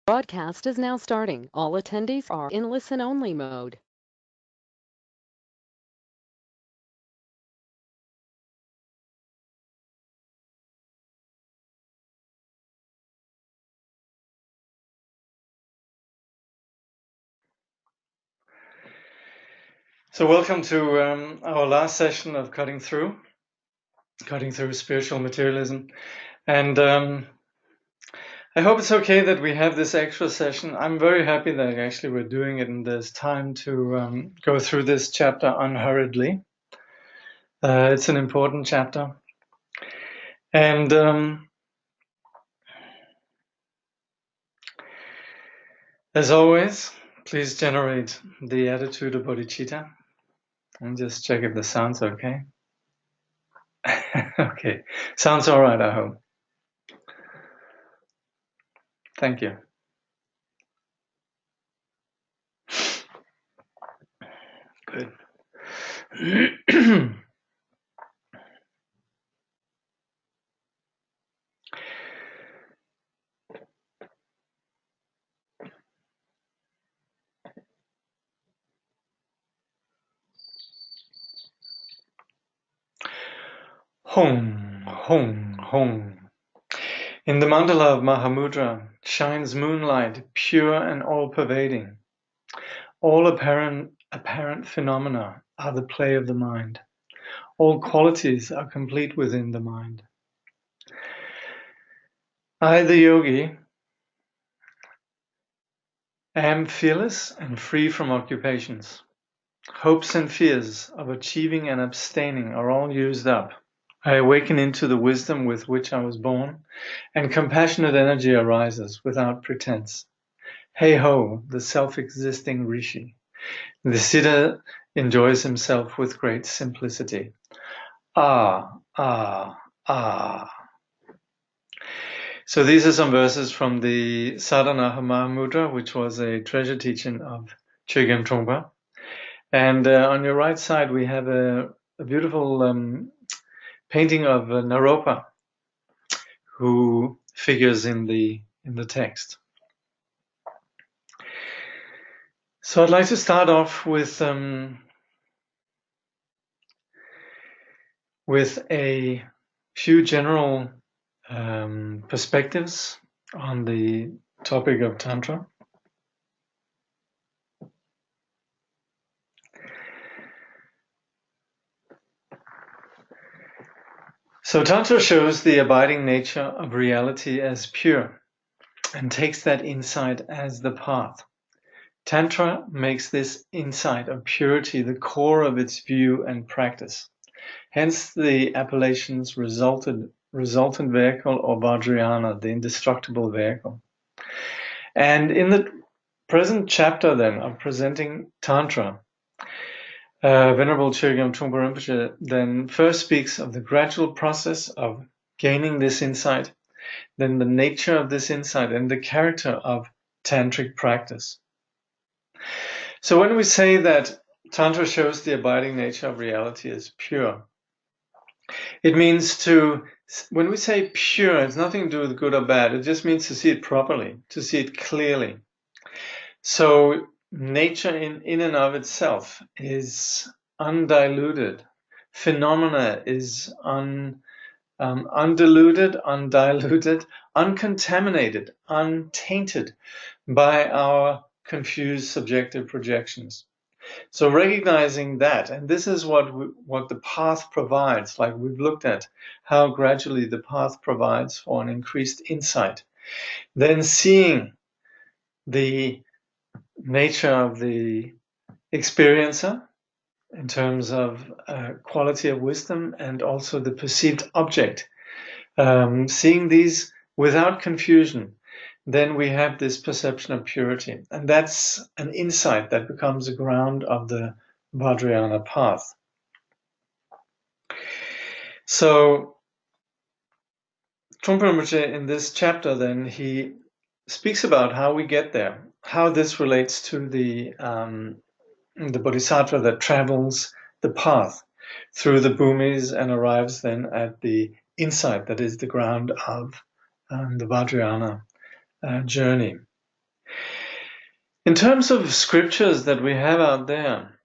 Broadcast is now starting. All attendees are in listen-only mode. So welcome to our last session of cutting through spiritual materialism. And I hope it's okay that we have this extra session. I'm very happy that actually we're doing it, and there's time to go through this chapter unhurriedly. It's an important chapter. And as always, please generate the attitude of bodhicitta. And just check if the sound's okay. Okay, sounds all right, I hope. Thank you. Good. Hong, Hong, Hong. In the mandala of Mahamudra shines moonlight, pure and all-pervading. All apparent phenomena are the play of the mind. All qualities are complete within the mind. I, the yogi, am fearless and free from occupations. Hopes and fears of achieving and abstaining are all used up. I awaken into the wisdom with which I was born, and compassionate energy arises without pretense. Hey ho, the self-existing rishi. The siddha enjoys himself with great simplicity. Ah, ah, ah. So these are some verses from the Sadhana Mahamudra, which was a treasure teaching of Chögyam Trungpa. And on your right side, we have a beautiful painting of Naropa, who figures in the text. So I'd like to start off with a few general perspectives on the topic of Tantra. So Tantra shows the abiding nature of reality as pure and takes that insight as the path. Tantra makes this insight of purity the core of its view and practice. Hence the appellations resultant vehicle, or Vajrayana, the indestructible vehicle. And in the present chapter then of presenting Tantra, Venerable Chögyam Trungpa Rinpoche then first speaks of the gradual process of gaining this insight, then the nature of this insight and the character of tantric practice. So when we say that Tantra shows the abiding nature of reality as pure, it means when we say pure, it's nothing to do with good or bad. It just means to see it properly, to see it clearly. So nature in and of itself is undiluted. Phenomena is undiluted, undiluted, uncontaminated, untainted by our confused subjective projections. So recognizing that, and this is what the path provides, like we've looked at, how gradually the path provides for an increased insight. Then seeing the nature of the experiencer in terms of quality of wisdom and also the perceived object. Seeing these without confusion, then we have this perception of purity. And that's an insight that becomes the ground of the Vajrayana path. So Trungpa Rinpoche in this chapter then, he speaks about how we get there, how this relates to the bodhisattva that travels the path through the bhumis and arrives then at the insight that is the ground of the Vajrayana journey. In terms of scriptures that we have out there,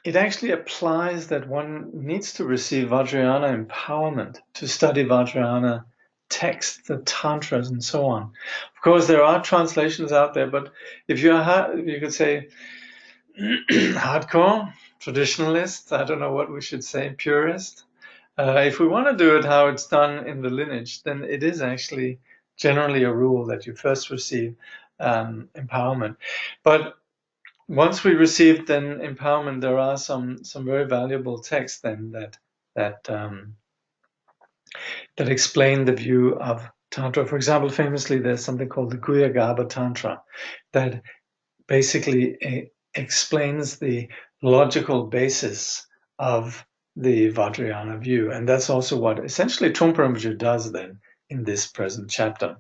it actually applies that one needs to receive Vajrayana empowerment to study Vajrayana texts, the tantras, and so on. Of course, there are translations out there, but if you're, you could say, hardcore, traditionalist, I don't know what we should say, purist. If we want to do it how it's done in the lineage, then it is actually generally a rule that you first receive empowerment. But once we receive then empowerment, there are some very valuable texts then that explain the view of Tantra. For example, famously, there's something called the Guhyagarbha Tantra that basically explains the logical basis of the Vajrayana view. And that's also what essentially Trungpa Rinpoche does then in this present chapter.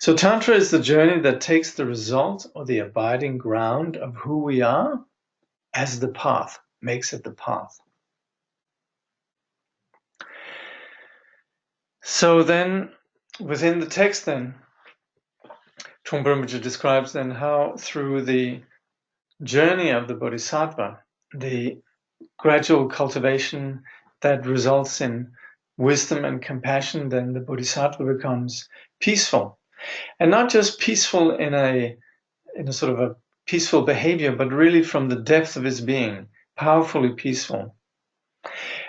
So Tantra is the journey that takes the result or the abiding ground of who we are as the path, makes it the path. So then, within the text then, Trungpa Rinpoche describes then how through the journey of the Bodhisattva, the gradual cultivation that results in wisdom and compassion, then the Bodhisattva becomes peaceful. And not just peaceful in a sort of a peaceful behavior, but really from the depth of his being, powerfully peaceful.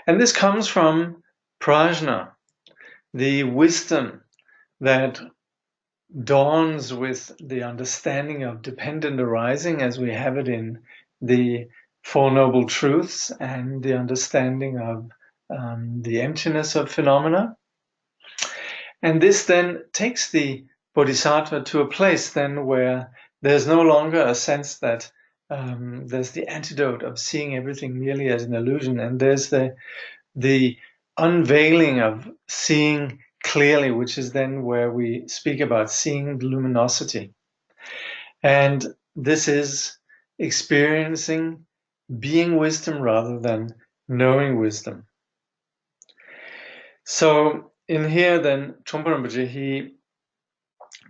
And this comes from prajna, the wisdom that dawns with the understanding of dependent arising as we have it in the Four Noble Truths and the understanding of the emptiness of phenomena. And this then takes the Bodhisattva to a place then where there's no longer a sense that there's the antidote of seeing everything merely as an illusion, and there's the unveiling of seeing clearly, which is then where we speak about seeing luminosity. And this is experiencing being wisdom rather than knowing wisdom. So in here then, Trungpa Rinpoche, he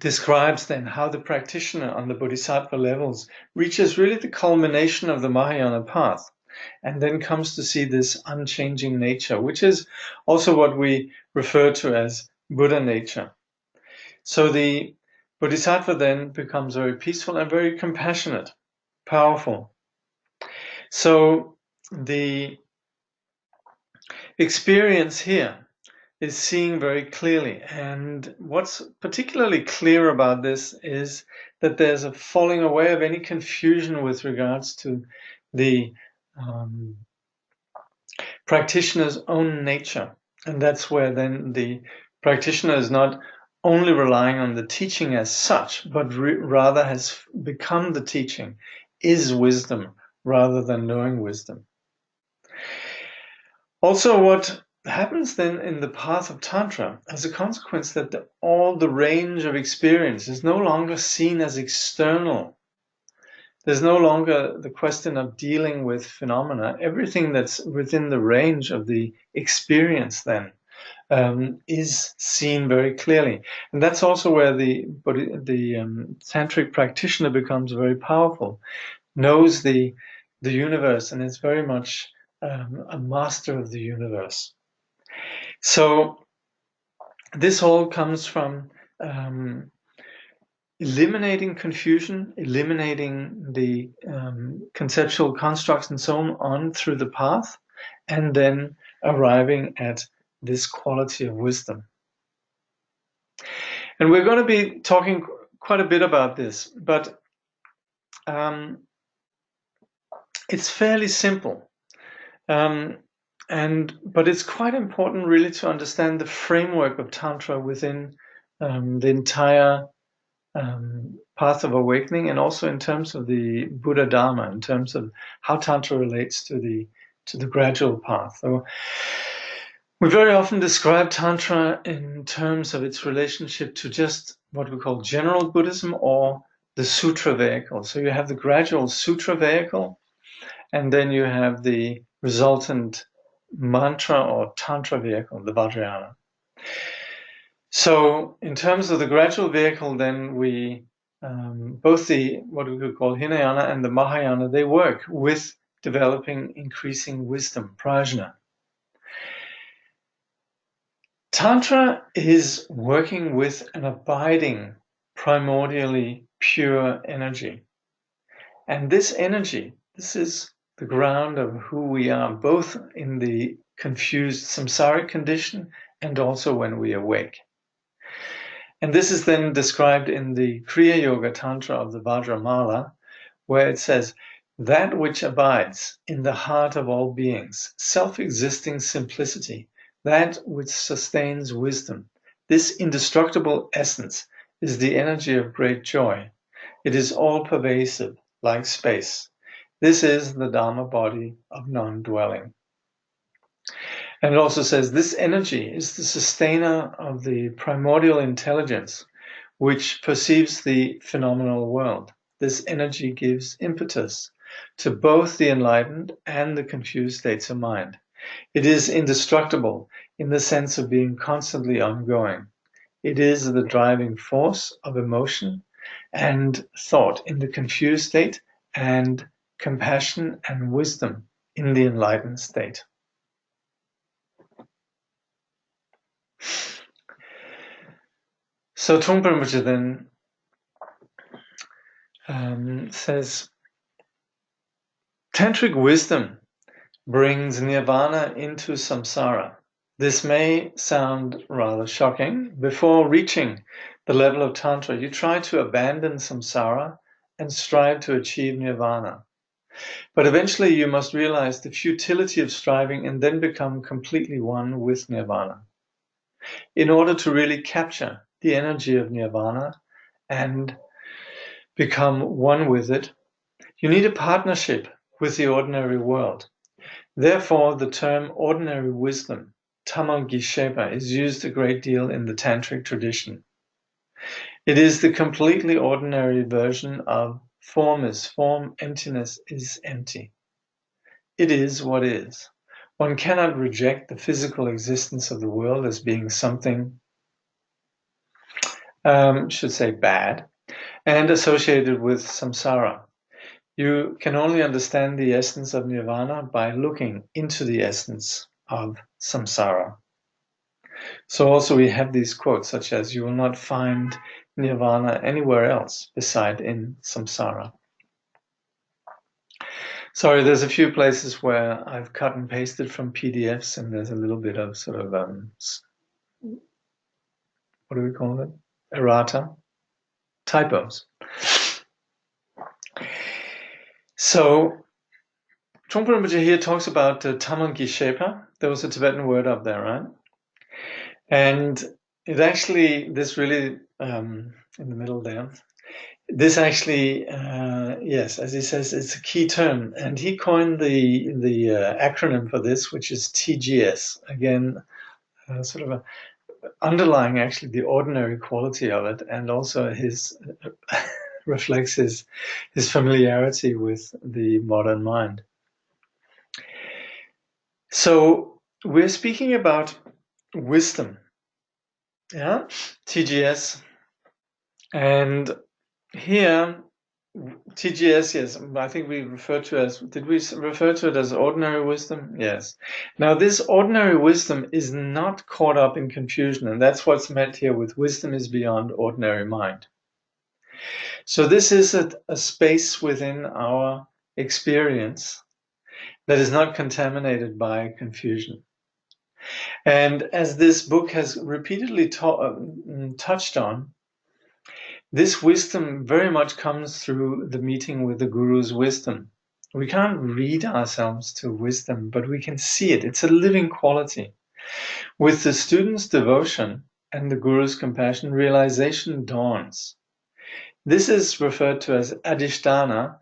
describes then how the practitioner on the Bodhisattva levels reaches really the culmination of the Mahayana path, and then comes to see this unchanging nature, which is also what we refer to as Buddha nature. So the Bodhisattva then becomes very peaceful and very compassionate, powerful. So the experience here is seeing very clearly. And what's particularly clear about this is that there's a falling away of any confusion with regards to the practitioner's own nature. And that's where then the practitioner is not only relying on the teaching as such, but rather has become the teaching, is wisdom rather than knowing wisdom. Also, what happens then in the path of Tantra as a consequence that all the range of experience is no longer seen as external. There's no longer the question of dealing with phenomena. Everything that's within the range of the experience then is seen very clearly. And that's also where the tantric practitioner becomes very powerful, knows the universe, and is very much a master of the universe. So this all comes from eliminating confusion, eliminating the conceptual constructs and so on through the path, and then arriving at this quality of wisdom. And we're going to be talking quite a bit about this, but it's fairly simple. But it's quite important really to understand the framework of Tantra within the entire path of awakening, and also in terms of the Buddha Dharma, in terms of how Tantra relates to the gradual path. So we very often describe Tantra in terms of its relationship to just what we call general Buddhism or the sutra vehicle. So you have the gradual sutra vehicle, and then you have the resultant mantra or tantra vehicle, the Vajrayana. So in terms of the gradual vehicle, then we both the, what we could call Hinayana and the Mahayana, they work with developing increasing wisdom, prajna. Tantra is working with an abiding, primordially pure energy. And this energy, this is the ground of who we are, both in the confused samsaric condition and also when we awake. And this is then described in the Kriya Yoga Tantra of the Vajramala, where it says, that which abides in the heart of all beings, self-existing simplicity, that which sustains wisdom, this indestructible essence is the energy of great joy. It is all-pervasive, like space. This is the Dharma body of non-dwelling. And it also says this energy is the sustainer of the primordial intelligence which perceives the phenomenal world. This energy gives impetus to both the enlightened and the confused states of mind. It is indestructible in the sense of being constantly ongoing. It is the driving force of emotion and thought in the confused state, and compassion and wisdom in the enlightened state. So Trungpa Rinpoche then says, Tantric wisdom brings nirvana into samsara. This may sound rather shocking. Before reaching the level of Tantra, you try to abandon samsara and strive to achieve nirvana. But eventually you must realize the futility of striving and then become completely one with nirvana. In order to really capture the energy of nirvana and become one with it, you need a partnership with the ordinary world. Therefore, the term ordinary wisdom, tamal-gishepa, is used a great deal in the Tantric tradition. It is the completely ordinary version of form is form, emptiness is empty. It is what is. One cannot reject the physical existence of the world as being something, should say bad, and associated with samsara. You can only understand the essence of nirvana by looking into the essence of samsara. So also we have these quotes such as, you will not find nirvana anywhere else beside in samsara. Sorry, there's a few places where I've cut and pasted from PDFs and there's a little bit of sort of, what do we call it? Errata? Typos. So Trungpa Rinpoche here talks about tamal-gishepa. There was a Tibetan word up there, right? And it actually, this really, in the middle there, this actually, yes, as he says, it's a key term. And he coined the acronym for this, which is TGS. Again, sort of underlying actually the ordinary quality of it, and also his reflects his familiarity with the modern mind. So we're speaking about wisdom, yeah, TGS, and here TGS, yes, I think we referred to as, did we refer to it as ordinary wisdom? Yes. Now this ordinary wisdom is not caught up in confusion, and that's what's meant here with wisdom is beyond ordinary mind. So this is a space within our experience that is not contaminated by confusion. And as this book has repeatedly touched on, this wisdom very much comes through the meeting with the Guru's wisdom. We can't read ourselves to wisdom, but we can see it. It's a living quality. With the student's devotion and the Guru's compassion, realization dawns. This is referred to as adhisthana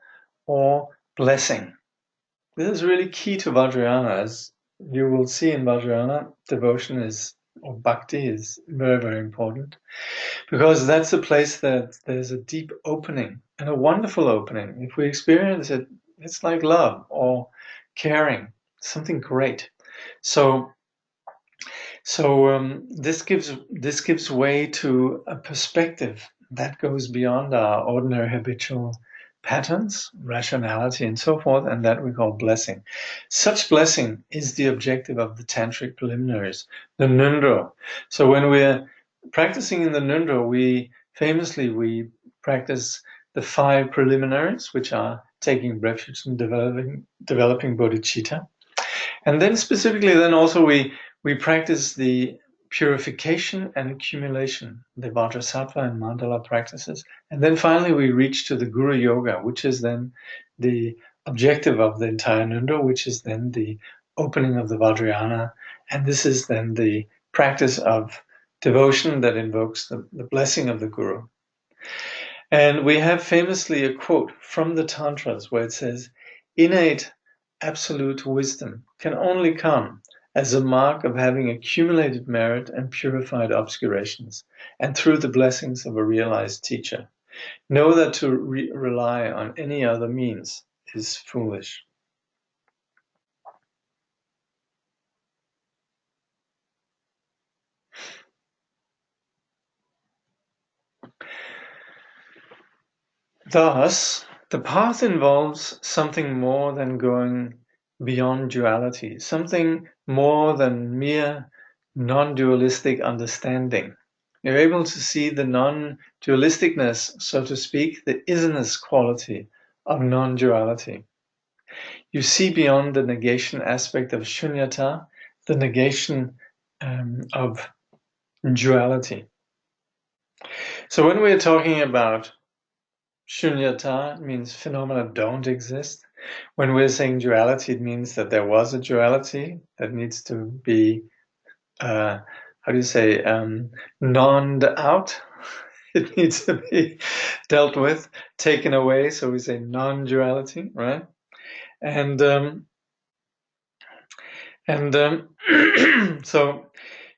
or blessing. This is really key to Vajrayana. As you will see in Vajrayana, devotion is, or bhakti is very, very important, because that's the place that there's a deep opening and a wonderful opening. If we experience it, it's like love or caring, something great. So this gives way to a perspective that goes beyond our ordinary habitual patterns, rationality, and so forth, and that we call blessing. Such blessing is the objective of the tantric preliminaries, the nundro. So when we're practicing in the nundro, we practice the 5 preliminaries, which are taking refuge and developing bodhicitta. And then specifically, then also we practice the purification and accumulation, the Vajrasattva and Mandala practices. And then finally we reach to the Guru Yoga, which is then the objective of the entire Nunda, which is then the opening of the Vajrayana. And this is then the practice of devotion that invokes the blessing of the Guru. And we have famously a quote from the Tantras where it says, innate absolute wisdom can only come as a mark of having accumulated merit and purified obscurations, and through the blessings of a realized teacher. Know that to rely on any other means is foolish. Thus, the path involves something more than going beyond duality, something more than mere non-dualistic understanding. You're able to see the non-dualisticness, so to speak, the isness quality of non-duality. You see beyond the negation aspect of shunyata, the negation of duality. So when we're talking about shunyata, it means phenomena don't exist. When we're saying duality, it means that there was a duality that needs to be, nonned out. It needs to be dealt with, taken away. So we say non-duality, right? And so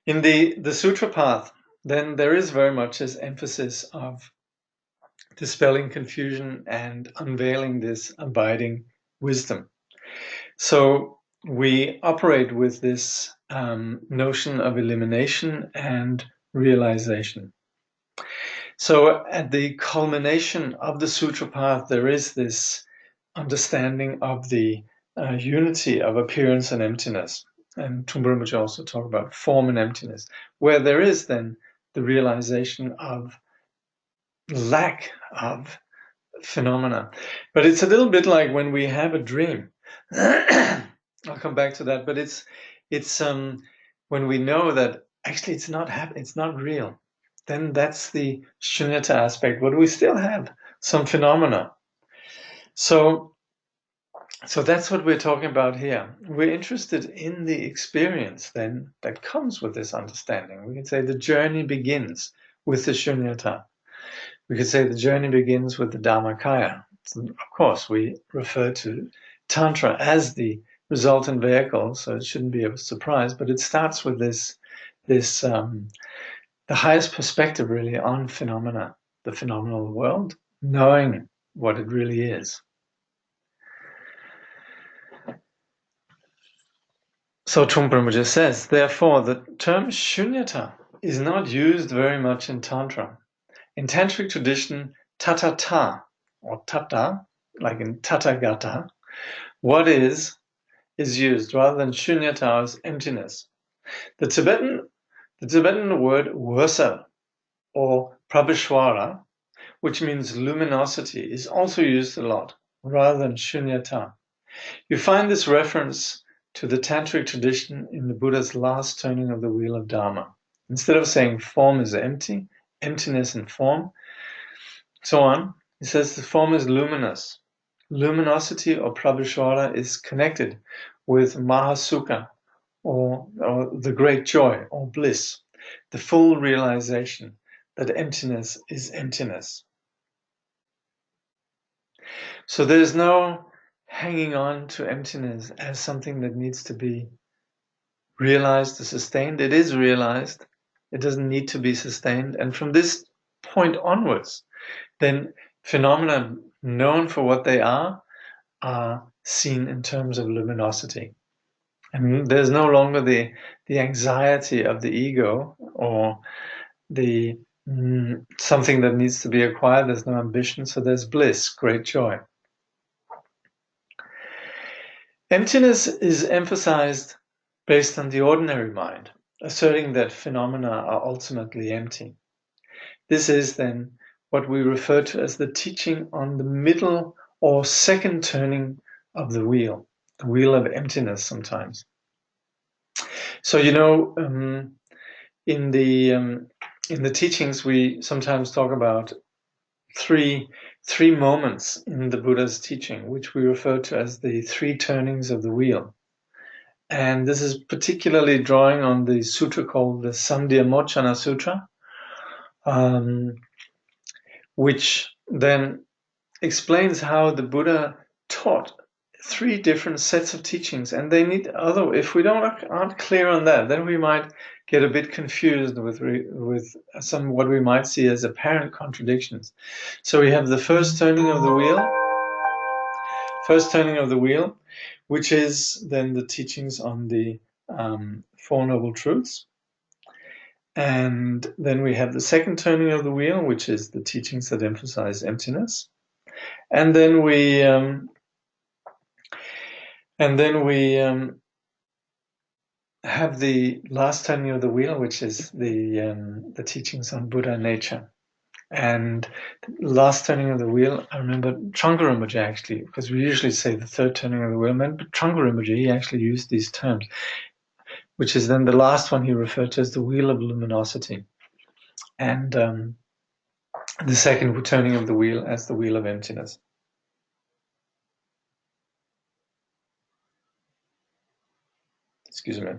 in the sutra path, then there is very much this emphasis of dispelling confusion and unveiling this abiding wisdom. So we operate with this notion of elimination and realization. So at the culmination of the sutra path, there is this understanding of the unity of appearance and emptiness. And Trungpa Rinpoche also talk about form and emptiness, where there is then the realization of lack of phenomena. But it's a little bit like when we have a dream. I'll come back to that. But it's when we know that actually it's not real. Then that's the shunyata aspect. But we still have some phenomena. So that's what we're talking about here. We're interested in the experience then that comes with this understanding. We can say the journey begins with the shunyata. We could say the journey begins with the Dharmakaya. Of course, we refer to Tantra as the resultant vehicle, so it shouldn't be a surprise, but it starts with this the highest perspective really on phenomena, the phenomenal world, knowing what it really is. So Trungpa Rinpoche says, therefore, the term shunyata is not used very much in Tantra. In Tantric tradition, tatata, or tata, like in tathagata, what is used rather than shunyata as emptiness. The Tibetan word wursa, or prabhishwara, which means luminosity, is also used a lot, rather than shunyata. You find this reference to the Tantric tradition in the Buddha's last turning of the wheel of Dharma. Instead of saying form is empty, emptiness and form, so on, he says the form is luminous. Luminosity or prabhishwara is connected with mahasukha, or the great joy or bliss, the full realization that emptiness is emptiness. So there's no hanging on to emptiness as something that needs to be realized or sustained. It is realized. It doesn't need to be sustained. And from this point onwards, then phenomena known for what they are seen in terms of luminosity. And there's no longer the anxiety of the ego or the something that needs to be acquired. There's no ambition, so there's bliss, great joy. Emptiness is emphasized based on the ordinary mind, asserting that phenomena are ultimately empty. This is then what we refer to as the teaching on the middle or second turning of the wheel of emptiness sometimes. So, in the teachings, we sometimes talk about three moments in the Buddha's teaching, which we refer to as the three turnings of the wheel. And this is particularly drawing on the sutra called the Sandhya Sutra, which then explains how the Buddha taught three different sets of teachings, and they need other. If we aren't clear on that, then we might get a bit confused with some what we might see as apparent contradictions. So we have the first turning of the wheel, which is then the teachings on the Four Noble Truths. And then we have the second turning of the wheel, which is the teachings that emphasize emptiness. And then we have the last turning of the wheel, which is the teachings on Buddha nature. And the last turning of the wheel, I remember Trungpa Rinpoche actually, because we usually say the third turning of the wheel, but Trungpa Rinpoche, he actually used these terms, which is then the last one he referred to as the wheel of luminosity. And the second turning of the wheel as the wheel of emptiness. Excuse me.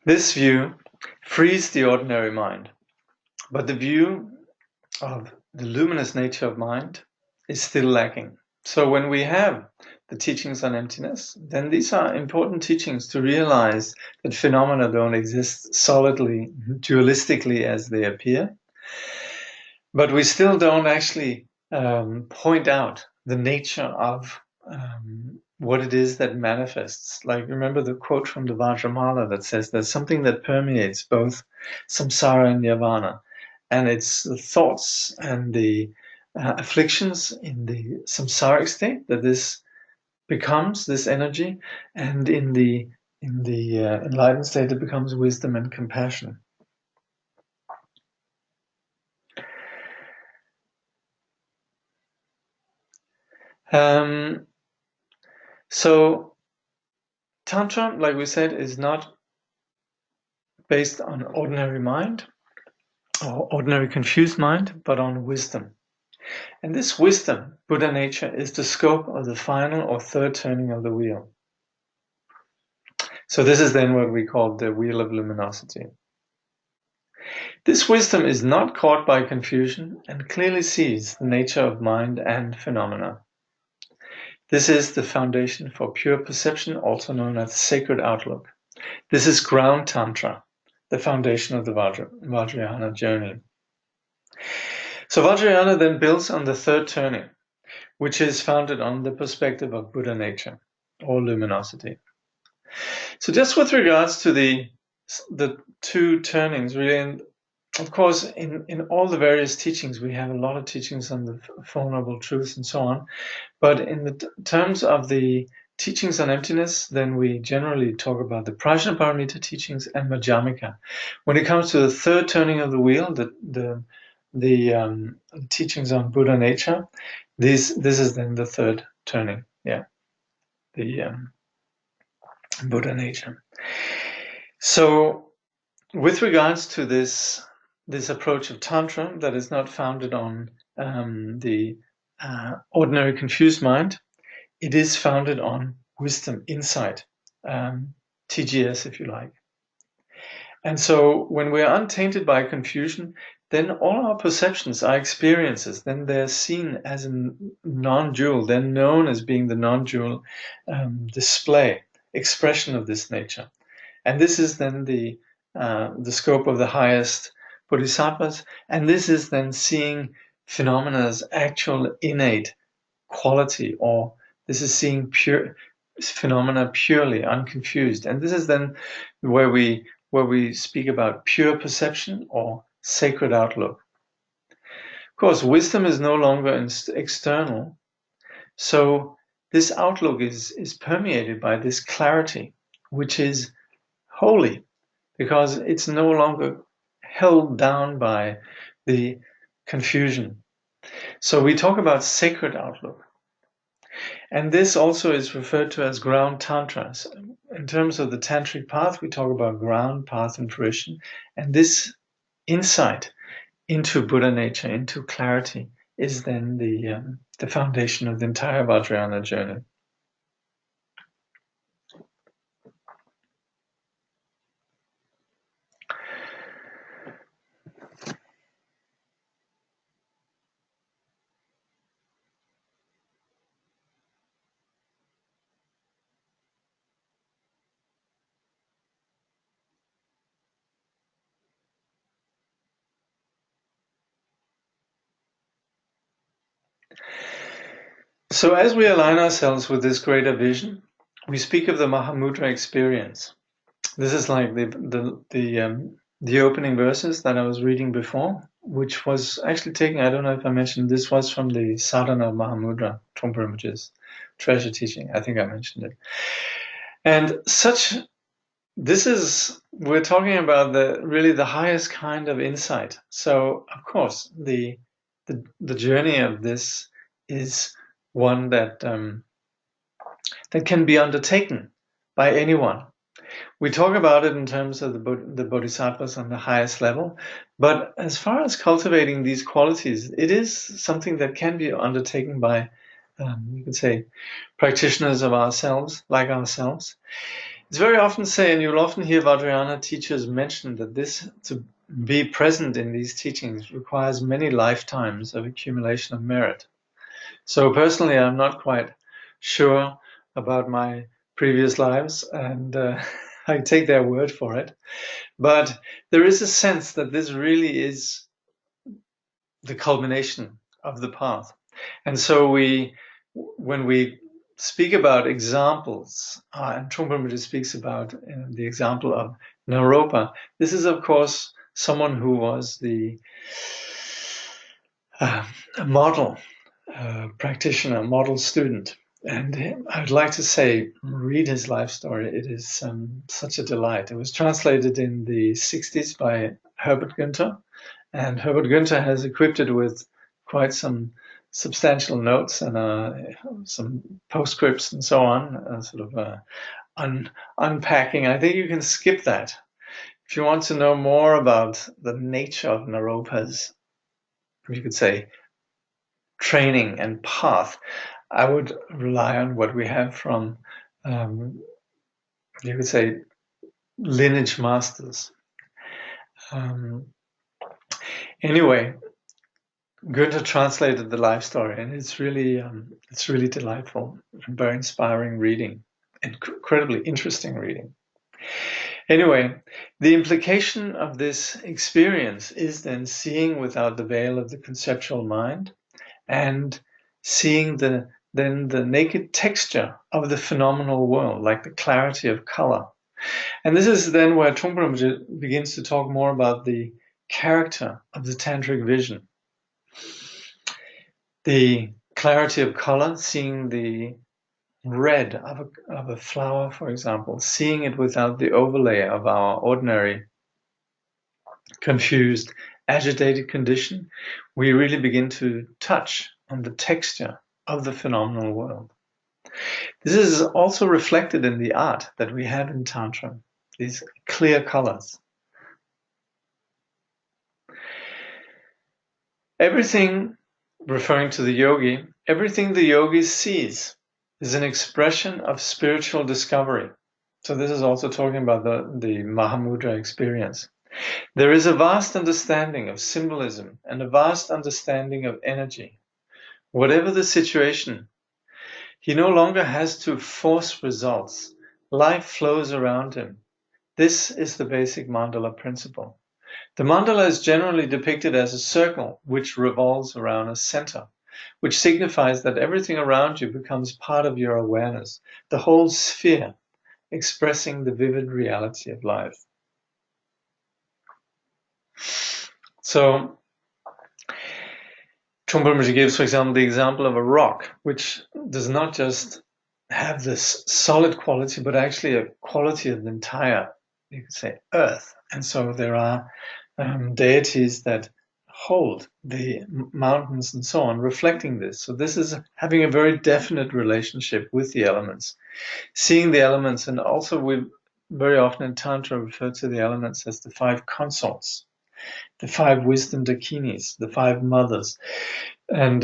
This view frees the ordinary mind, but the view of the luminous nature of mind is still lacking. So when we have the teachings on emptiness, then these are important teachings to realize that phenomena don't exist solidly, dualistically as they appear. But we still don't actually point out the nature of what it is that manifests. Like, remember the quote from the Vajramala that says there's something that permeates both samsara and nirvana, and it's the thoughts and the afflictions in the samsaric state that this becomes, this energy, and in the enlightened state it becomes wisdom and compassion. So Tantra, like we said, is not based on ordinary mind or ordinary confused mind, but on wisdom. And this wisdom, Buddha nature, is the scope of the final or third turning of the wheel. So this is then what we call the wheel of luminosity. This wisdom is not caught by confusion and clearly sees the nature of mind and phenomena. This is the foundation for pure perception, also known as sacred outlook. This is ground Tantra, the foundation of the Vajrayana journey. So Vajrayana then builds on the third turning, which is founded on the perspective of Buddha nature, or luminosity. So just with regards to the two turnings, really, and of course, in all the various teachings, we have a lot of teachings on the Four Noble Truths and so on. But in the terms of the teachings on emptiness, then we generally talk about the Prajnaparamita teachings and Madhyamika. When it comes to the third turning of the wheel, the teachings on Buddha nature, this is then the third turning, the Buddha nature. So with regards to this approach of Tantra that is not founded on the ordinary confused mind, it is founded on wisdom, insight, TGS if you like. And so when we are untainted by confusion, then all our perceptions, our experiences, then they're seen as a non-dual, they're known as being the non-dual display, expression of this nature. And this is then the scope of the highest bodhisattvas, and this is then seeing phenomena as actual innate quality, or this is seeing pure phenomena purely, unconfused. And this is then where we speak about pure perception or sacred outlook. Of course, wisdom is no longer external, so this outlook is permeated by this clarity, which is holy, because it's no longer held down by the confusion. So we talk about sacred outlook. And this also is referred to as ground tantra. So in terms of the tantric path, we talk about ground, path, and fruition. And this insight into Buddha nature, into clarity, is then the foundation of the entire Vajrayana journey. So as we align ourselves with this greater vision, we speak of the Mahamudra experience. This is like the opening verses that I was reading before, which was actually taken, I don't know if I mentioned, this was from the Sadhana of Mahamudra, Trungpa Rinpoche's treasure teaching. I think I mentioned it. And we're talking about really the highest kind of insight. So of course, the journey of this is one that can be undertaken by anyone. We talk about it in terms of the bodhisattvas on the highest level, but as far as cultivating these qualities, it is something that can be undertaken by, you could say, practitioners of ourselves, like ourselves. It's very often said, and you'll often hear Vajrayana teachers mention that this, to be present in these teachings, requires many lifetimes of accumulation of merit. So personally, I'm not quite sure about my previous lives, and I take their word for it. But there is a sense that this really is the culmination of the path. And so when we speak about examples, and Trungpa Rinpoche speaks about the example of Naropa, this is of course someone who was the model practitioner, model student. And I would like to say, read his life story. It is such a delight. It was translated in the 60s by Herbert Günther. And Herbert Günther has equipped it with quite some substantial notes and some postscripts and so on, unpacking. I think you can skip that. If you want to know more about the nature of Naropa's, you could say, training and path, I would rely on what we have from, you could say, lineage masters. Anyway, Günther translated the life story, and it's really delightful and very inspiring reading, incredibly interesting reading. Anyway, the implication of this experience is then seeing without the veil of the conceptual mind, and seeing the naked texture of the phenomenal world, like the clarity of color. And this is then where Trungpa Rinpoche begins to talk more about the character of the tantric vision. The clarity of color, seeing the red of a flower, for example, seeing it without the overlay of our ordinary confused, agitated condition, we really begin to touch on the texture of the phenomenal world. This is also reflected in the art that we have in Tantra, these clear colors. Everything, referring to the yogi, everything the yogi sees is an expression of spiritual discovery. So this is also talking about the Mahamudra experience. There is a vast understanding of symbolism and a vast understanding of energy. Whatever the situation, he no longer has to force results. Life flows around him. This is the basic mandala principle. The mandala is generally depicted as a circle which revolves around a center, which signifies that everything around you becomes part of your awareness, the whole sphere expressing the vivid reality of life. So, Trungpa gives, for example, the example of a rock, which does not just have this solid quality, but actually a quality of the entire, you could say, earth. And so there are deities that hold the mountains and so on, reflecting this. So this is having a very definite relationship with the elements, seeing the elements, and also we very often in Tantra refer to the elements as the 5 consorts, the 5 wisdom dakinis, the 5 mothers. And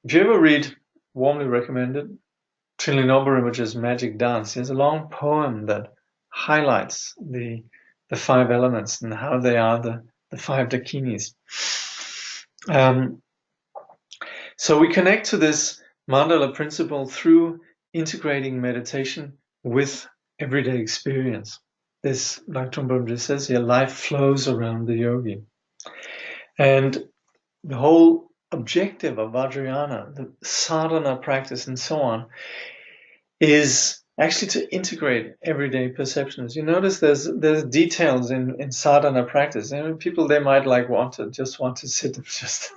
if you ever read, warmly recommended, Trilinoba Rinpoche's Magic Dance, he has a long poem that highlights the 5 elements and how they are the 5 dakinis. So we connect to this mandala principle through integrating meditation with everyday experience. This, like Trungpa says here, life flows around the yogi. And the whole objective of Vajrayana, the sadhana practice and so on, is actually to integrate everyday perceptions. You notice there's details in sadhana practice. And people, they might want to sit and just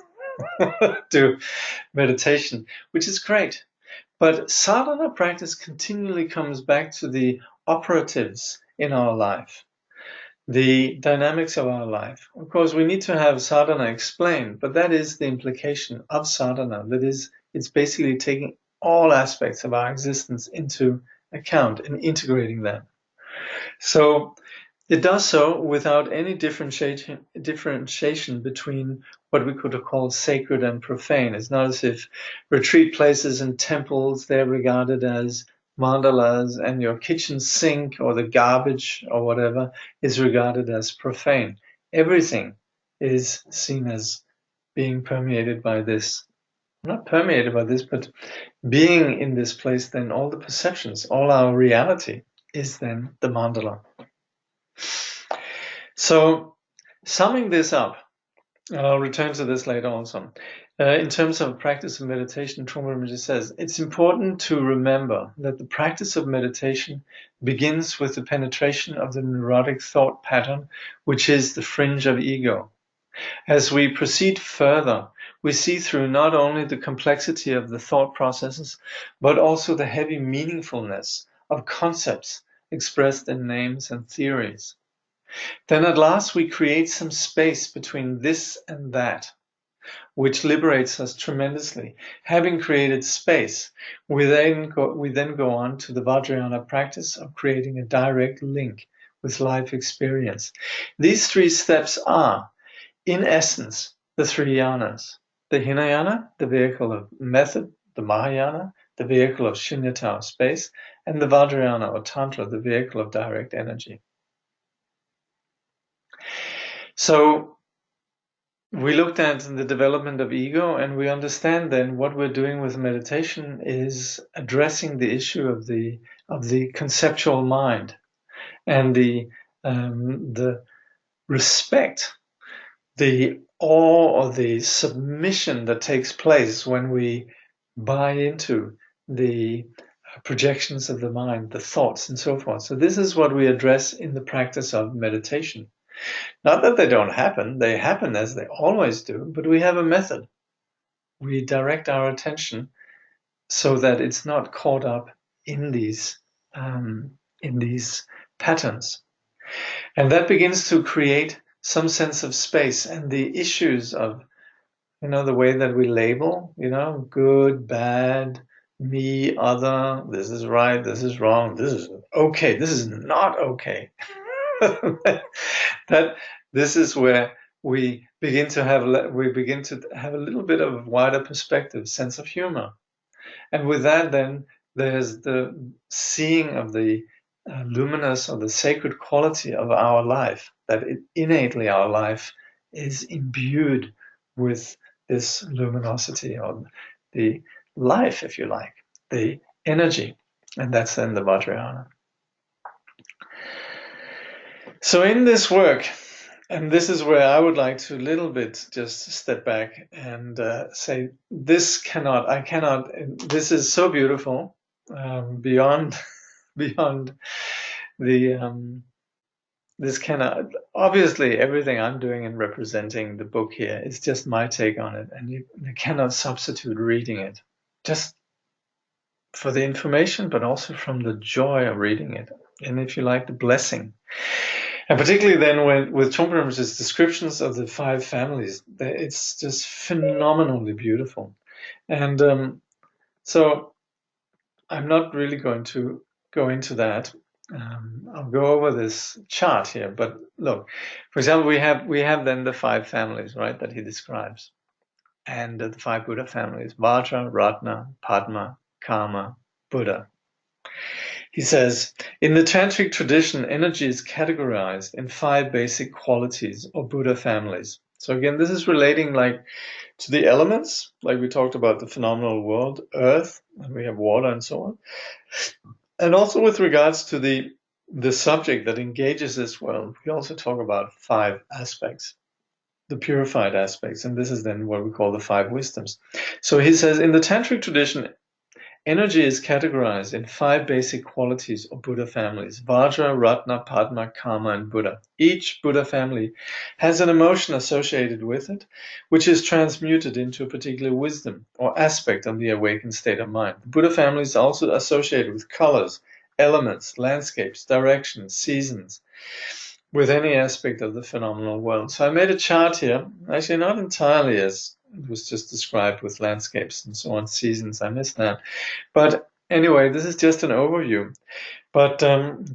do meditation, which is great. But sadhana practice continually comes back to the operatives in our life, the dynamics of our life. Of course, we need to have sadhana explained, but that is the implication of sadhana. That is, it's basically taking all aspects of our existence into account and integrating them. So it does so without any differentiation between what we could call sacred and profane. It's not as if retreat places and temples, they're regarded as mandalas, and your kitchen sink or the garbage or whatever is regarded as profane. Everything is seen as being permeated by this. Not permeated by this, but being in this place, then all the perceptions, all our reality is then the mandala. So, summing this up, and I'll return to this later also, in terms of practice of meditation, Trungpa says, it's important to remember that the practice of meditation begins with the penetration of the neurotic thought pattern, which is the fringe of ego. As we proceed further, we see through not only the complexity of the thought processes, but also the heavy meaningfulness of concepts expressed in names and theories. Then at last we create some space between this and that, which liberates us tremendously. Having created space, we then go on to the Vajrayana practice of creating a direct link with life experience. These 3 steps are, in essence, the 3 yanas. The Hinayana, the vehicle of method, the Mahayana, the vehicle of shunyata or space, and the Vajrayana or Tantra, the vehicle of direct energy. So we looked at the development of ego, and we understand then what we're doing with meditation is addressing the issue of the conceptual mind and the respect, the awe or the submission that takes place when we buy into the projections of the mind, the thoughts and so forth. So this is what we address in the practice of meditation. Not that they don't happen, they happen as they always do, but we have a method. We direct our attention so that it's not caught up in these patterns. And that begins to create some sense of space, and the issues of, the way that we label, good, bad, me, other, this is right, this is wrong, this is okay, this is not okay. That this is where we begin to have a little bit of a wider perspective, sense of humor, and with that, then there's the seeing of the luminous or the sacred quality of our life. That innately our life is imbued with this luminosity, or the life, if you like, the energy, and that's then the Vajrayana. So in this work, And this is where I would like to a little bit just step back and say, this I cannot, this is so beautiful, beyond, beyond the, this cannot, obviously everything I'm doing in representing the book here is just my take on it, and you cannot substitute reading it just for the information, but also from the joy of reading it. And if you like, the blessing. And particularly then with Trungpa Rinpoche's descriptions of the 5 families, it's just phenomenally beautiful. And so I'm not really going to go into that. I'll go over this chart here, but look, for example, we have then the 5 families, right, that he describes, and the 5 Buddha families: Vajra, Ratna, Padma, Kama, Buddha. He says, in the Tantric tradition, energy is categorized in 5 basic qualities or Buddha families. So again, this is relating like to the elements, like we talked about the phenomenal world, earth, and we have water and so on. And also with regards to the subject that engages this world, we also talk about 5 aspects, the purified aspects, and this is then what we call the 5 wisdoms. So he says, in the Tantric tradition, energy is categorized in 5 basic qualities or Buddha families: Vajra, Ratna, Padma, Kama, and Buddha. Each Buddha family has an emotion associated with it, which is transmuted into a particular wisdom or aspect of the awakened state of mind. The Buddha family is also associated with colors, elements, landscapes, directions, seasons, with any aspect of the phenomenal world. So I made a chart here, actually not entirely as it was just described with landscapes and so on, seasons, I missed that. But anyway, this is just an overview. But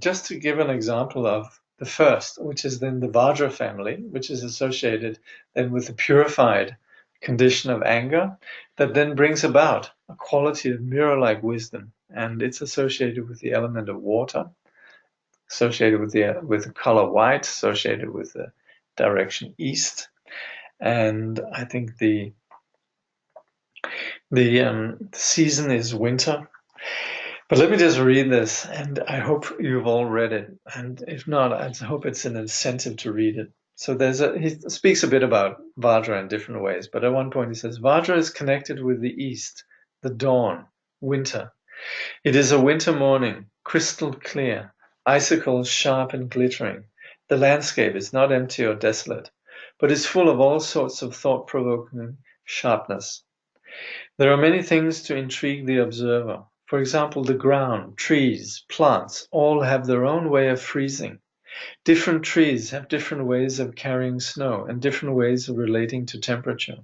just to give an example of the first, which is then the Vajra family, which is associated then with the purified condition of anger, that then brings about a quality of mirror-like wisdom. And it's associated with the element of water, associated with the color white, associated with the direction east. And I think the season is winter. But let me just read this, and I hope you've all read it. And if not, I hope it's an incentive to read it. So he speaks a bit about Vajra in different ways, but at one point he says, Vajra is connected with the east, the dawn, winter. It is a winter morning, crystal clear, icicles sharp and glittering. The landscape is not empty or desolate, but is full of all sorts of thought-provoking sharpness. There are many things to intrigue the observer. For example, the ground, trees, plants, all have their own way of freezing. Different trees have different ways of carrying snow and different ways of relating to temperature.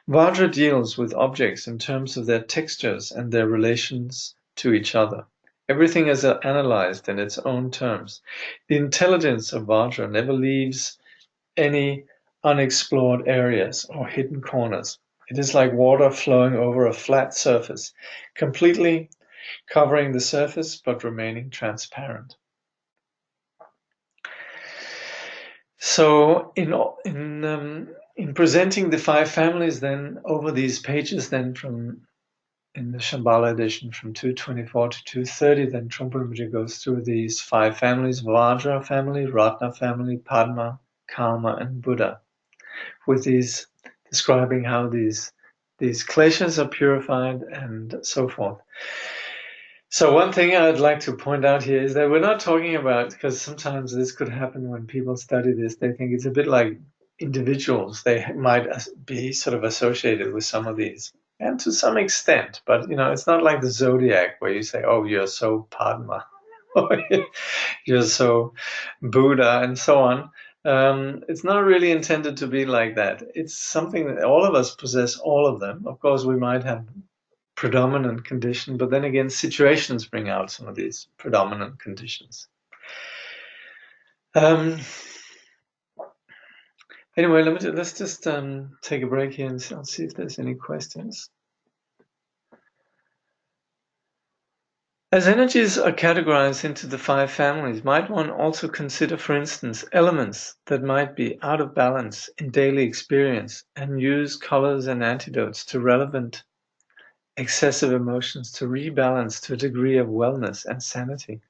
Vajra deals with objects in terms of their textures and their relations to each other. Everything is analyzed in its own terms. The intelligence of Vajra never leaves any unexplored areas or hidden corners. It is like water flowing over a flat surface, completely covering the surface but remaining transparent. So in presenting the 5 families, then over these pages, then in the Shambhala edition from 224 to 230, then Trungpa Rinpoche goes through these 5 families: Vajra family, Ratna family, Padma, Kama, and Buddha, with these describing how these kleshas are purified and so forth. So one thing I'd like to point out here is that we're not talking about, because sometimes this could happen when people study this, they think it's a bit like individuals. They might be sort of associated with some of these, and to some extent, but it's not like the zodiac where you say, oh, you're so Padma, or you're so Buddha, and so on. It's not really intended to be like that. It's something that all of us possess, all of them. Of course, we might have predominant condition, but then again, situations bring out some of these predominant conditions. Anyway, let's just take a break here and I'll see if there's any questions. As energies are categorized into the 5 families, might one also consider, for instance, elements that might be out of balance in daily experience and use colors and antidotes to relevant excessive emotions to rebalance to a degree of wellness and sanity?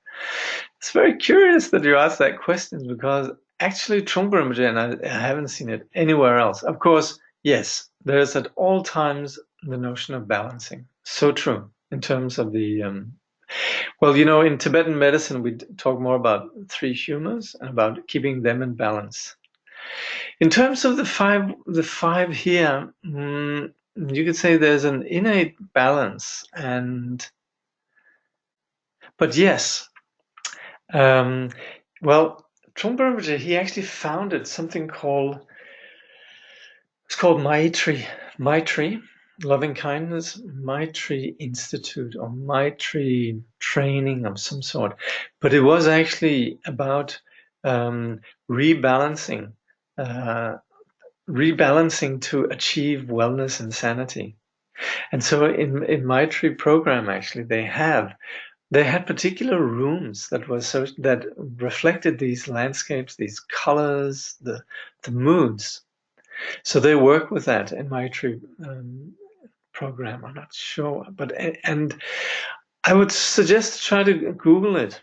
It's very curious that you ask that question, because actually Trungpa Rinpoche, and I haven't seen it anywhere else. Of course, yes, there's at all times the notion of balancing. So true in terms of the well, in Tibetan medicine, we talk more about three humors and about keeping them in balance. In terms of the five here, you could say there's an innate balance, but yes, well, Trungpa Rinpoche, he actually founded something called Maitri, loving kindness, Maitri Institute or Maitri training of some sort. But it was actually about rebalancing, rebalancing to achieve wellness and sanity. And so in Maitri program, actually, they had particular rooms that reflected these landscapes, these colors, the moods. So they work with that in Maitri program. I'm not sure, and I would suggest to try to Google it.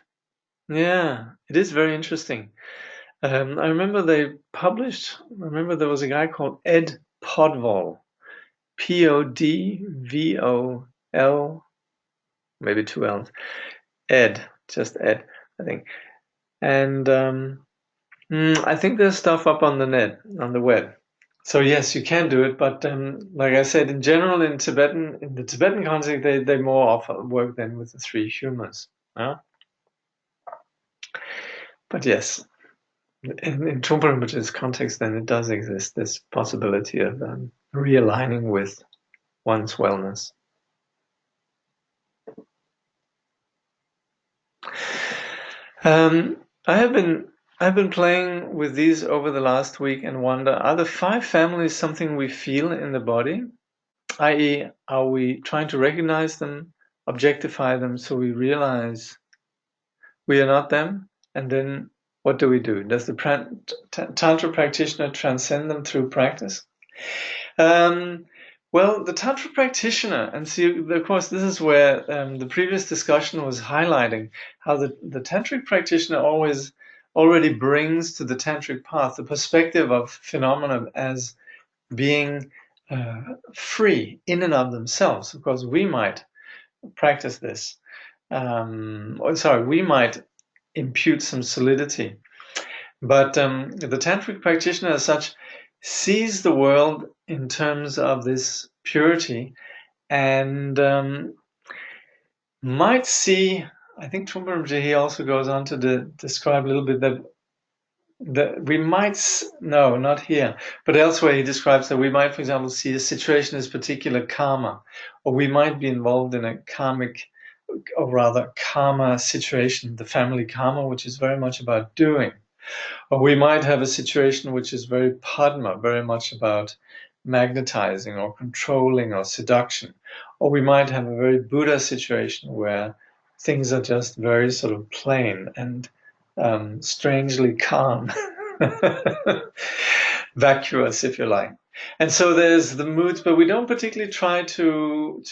Yeah, it is very interesting. I remember there was a guy called Ed Podvol, Podvol, maybe two L's. Ed, just Ed, I think. And I think there's stuff up on the net, on the web. So yes, you can do it, but like I said, in general, in the Tibetan context, they more often work then with the three humors. But yes, in Trungpa Rinpoche's context, then it does exist this possibility of realigning with one's wellness. I've been playing with these over the last week and wonder, are the five families something we feel in the body? I.e., are we trying to recognize them, objectify them, so we realize we are not them? And then what do we do? Does the Tantra practitioner transcend them through practice? Well, the Tantra practitioner, and see, of course, this is where the previous discussion was highlighting how the Tantric practitioner already brings to the Tantric path the perspective of phenomena as being free in and of themselves. Of course, we might practice this. We might impute some solidity. But the Tantric practitioner as such sees the world in terms of this purity and might see, I think Trungpa Rinpoche, he also goes on to describe a little bit that we might, no, not here, but elsewhere he describes that we might, for example, see a situation as particular karma, or we might be involved in a karmic, or rather karma situation, the family karma, which is very much about doing. Or we might have a situation which is very padma, very much about magnetizing or controlling or seduction. Or we might have a very Buddha situation where things are just very sort of plain and strangely calm, vacuous, if you like. And so there's the moods, but we don't particularly try to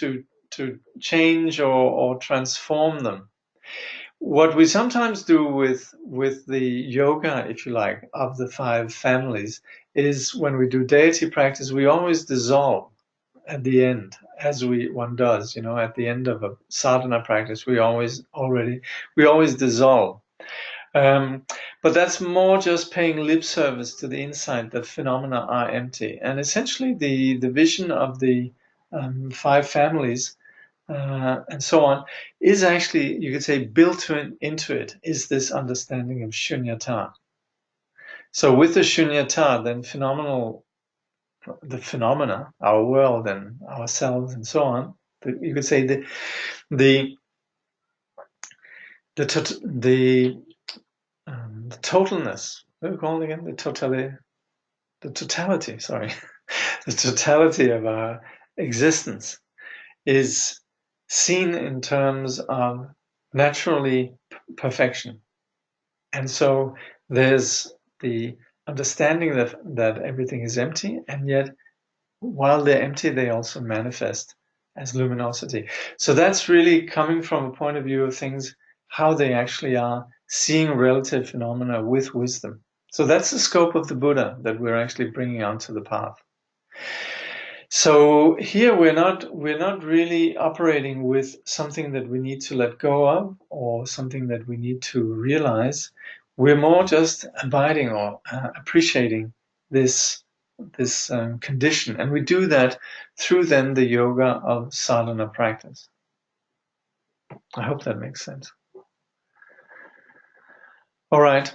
change or transform them. What we sometimes do with the yoga, if you like, of the five families is when we do deity practice, we always dissolve at the end, as one does, at the end of a sadhana practice, we always dissolve. But that's more just paying lip service to the insight that phenomena are empty. And essentially the vision of the five families and so on, is actually, you could say, built into it, is this understanding of shunyata. So with the shunyata, then the phenomena, our world and ourselves and so on, you could say the totalness, what do we call it again? The totality, sorry. The totality of our existence is seen in terms of naturally perfection. And so there's the understanding that everything is empty, and yet while they're empty, they also manifest as luminosity. So that's really coming from a point of view of things, how they actually are, seeing relative phenomena with wisdom. So that's the scope of the Buddha that we're actually bringing onto the path. So here we're not really operating with something that we need to let go of or something that we need to realize. We're more just abiding or appreciating this condition, and we do that through then the yoga of sadhana practice. I hope that makes sense. All right,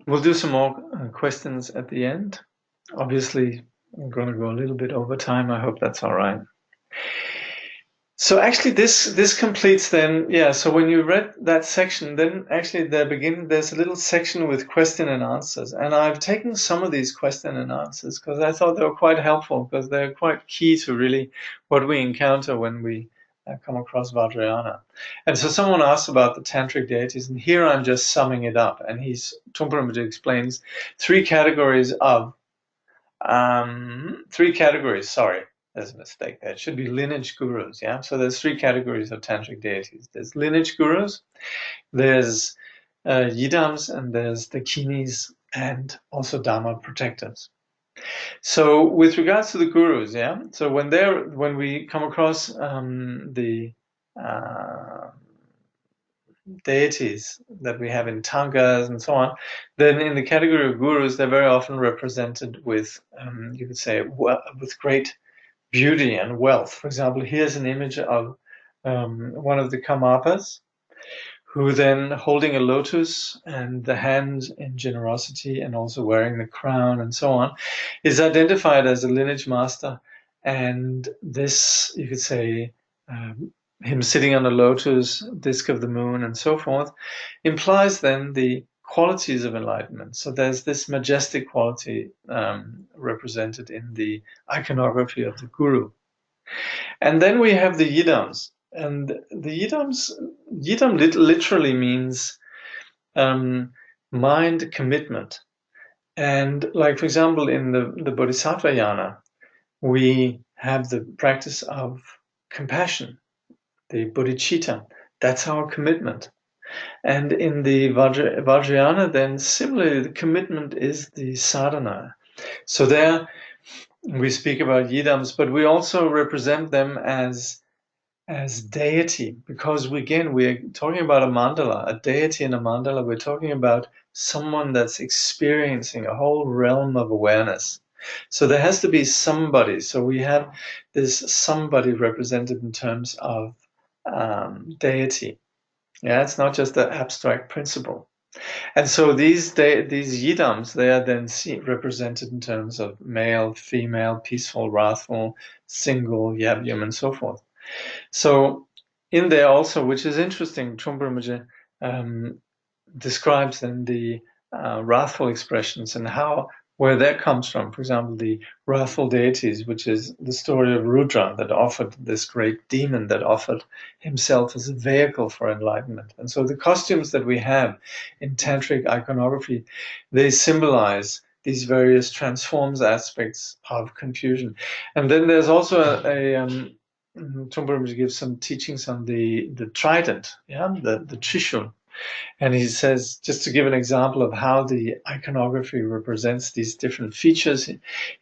we'll do some more questions at the end. Obviously, I'm going to go a little bit over time. I hope that's all right. So actually this completes then, yeah, so when you read that section, then actually there's a little section with question and answers. And I've taken some of these question and answers because I thought they were quite helpful, because they're quite key to really what we encounter when we come across Vajrayana. And so someone asked about the tantric deities, and here I'm just summing it up. And Trungpa Rinpoche explains three categories, sorry. There's a mistake there. It should be lineage gurus, yeah? So there's three categories of tantric deities. There's lineage gurus, there's yidams, and there's dakinis, and also dharma protectors. So with regards to the gurus, yeah? So when we come across the deities that we have in tangas and so on, then in the category of gurus, they're very often represented with, you could say, with great beauty and wealth. For example, here's an image of one of the Karmapas, who then holding a lotus and the hands in generosity and also wearing the crown and so on, is identified as a lineage master. And this, you could say, him sitting on a lotus, disk of the moon, and so forth, implies then the qualities of enlightenment. So there's this majestic quality represented in the iconography of the guru. And then we have the yidams. And the yidam literally means mind commitment. And like, for example, in the Bodhisattva yana, we have the practice of compassion, the bodhicitta. That's our commitment. And in the Vajrayana, then similarly, the commitment is the sadhana. So there we speak about yidams, but we also represent them as deity, because we're talking about a mandala, a deity in a mandala. We're talking about someone that's experiencing a whole realm of awareness. So there has to be somebody. So we have this somebody represented in terms of deity. Yeah, it's not just an abstract principle. And so these yidams, they are then represented in terms of male, female, peaceful, wrathful, single, yabyum, and so forth. So in there also, which is interesting, Trungpa Rinpoche describes then the wrathful expressions and where that comes from. For example, the wrathful deities, which is the story of Rudra, that offered this great demon that offered himself as a vehicle for enlightenment. And so the costumes that we have in tantric iconography, they symbolize these various transforms aspects of confusion. And then there's also Trungpa Rinpoche gives some teachings on the trident, yeah, the trishul. And he says, just to give an example of how the iconography represents these different features,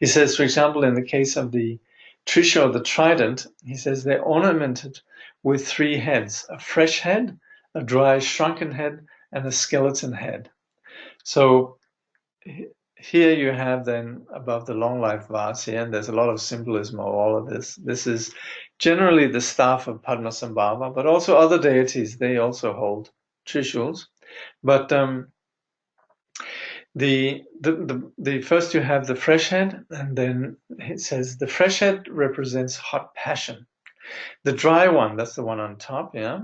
he says, for example, in the case of the trishul, the trident, he says they're ornamented with three heads: a fresh head, a dry shrunken head, and a skeleton head. So here you have then above the long life vase here, and there's a lot of symbolism of all of this. This is generally the staff of Padmasambhava, but also other deities, they also hold trishuls. But the first you have the fresh head, and then it says the fresh head represents hot passion. The dry one, that's the one on top, yeah,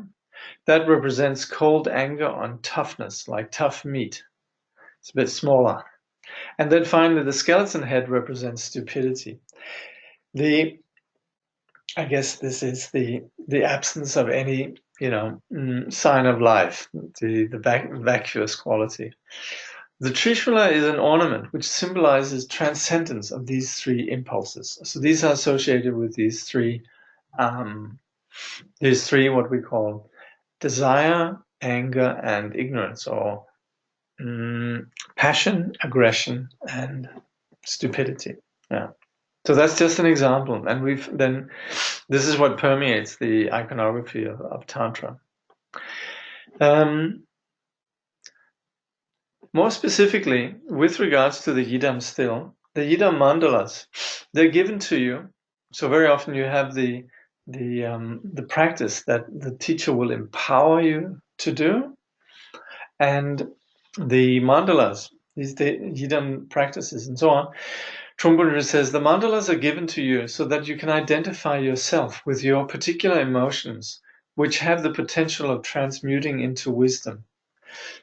that represents cold anger on toughness, like tough meat. It's a bit smaller. And then finally, the skeleton head represents stupidity. I guess this is the absence of any, sign of life, the vacuous quality. The Trishula is an ornament which symbolizes transcendence of these three impulses. So these are associated with these three what we call desire, anger, and ignorance, or passion, aggression, and stupidity. Yeah. So that's just an example, and this is what permeates the iconography of Tantra. More specifically, with regards to the Yidam still, the Yidam mandalas, they're given to you. So very often you have the practice that the teacher will empower you to do, and the mandalas, these Yidam practices and so on. Trungpa says the mandalas are given to you so that you can identify yourself with your particular emotions, which have the potential of transmuting into wisdom.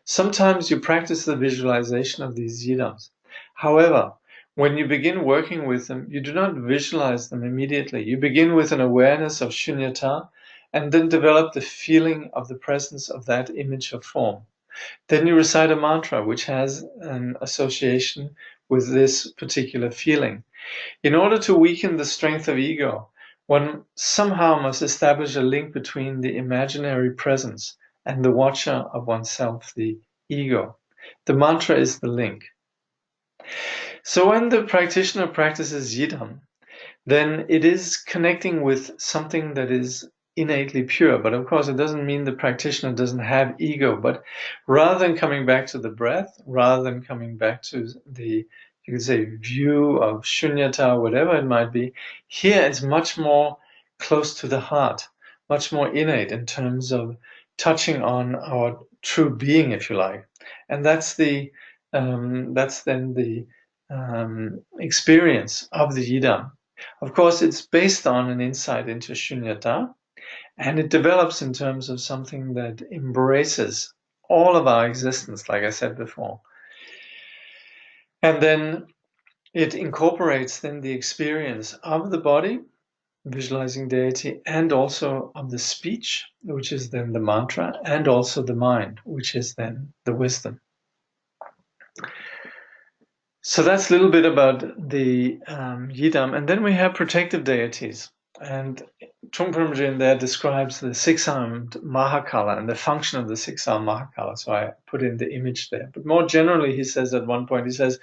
Sometimes you practice the visualization of these yidams. However, when you begin working with them, you do not visualize them immediately. You begin with an awareness of shunyata and then develop the feeling of the presence of that image or form. Then you recite a mantra which has an association with this particular feeling. In order to weaken the strength of ego, one somehow must establish a link between the imaginary presence and the watcher of oneself, the ego. The mantra is the link. So when the practitioner practices Yidam, then it is connecting with something that is innately pure. But of course, it doesn't mean the practitioner doesn't have ego. But rather than coming back to the breath, rather than coming back to the, you could say, view of shunyata, whatever it might be, here it's much more close to the heart, much more innate in terms of touching on our true being, if you like. And that's then the experience of the Yidam. Of course, it's based on an insight into shunyata, and it develops in terms of something that embraces all of our existence, like I said before. And then it incorporates then the experience of the body, visualizing deity, and also of the speech, which is then the mantra, and also the mind, which is then the wisdom. So that's a little bit about the Yidam. And then we have protective deities. And Trungpa in there describes the six-armed Mahakala and the function of the six-armed Mahakala. So I put in the image there. But more generally, he says at one point, he says,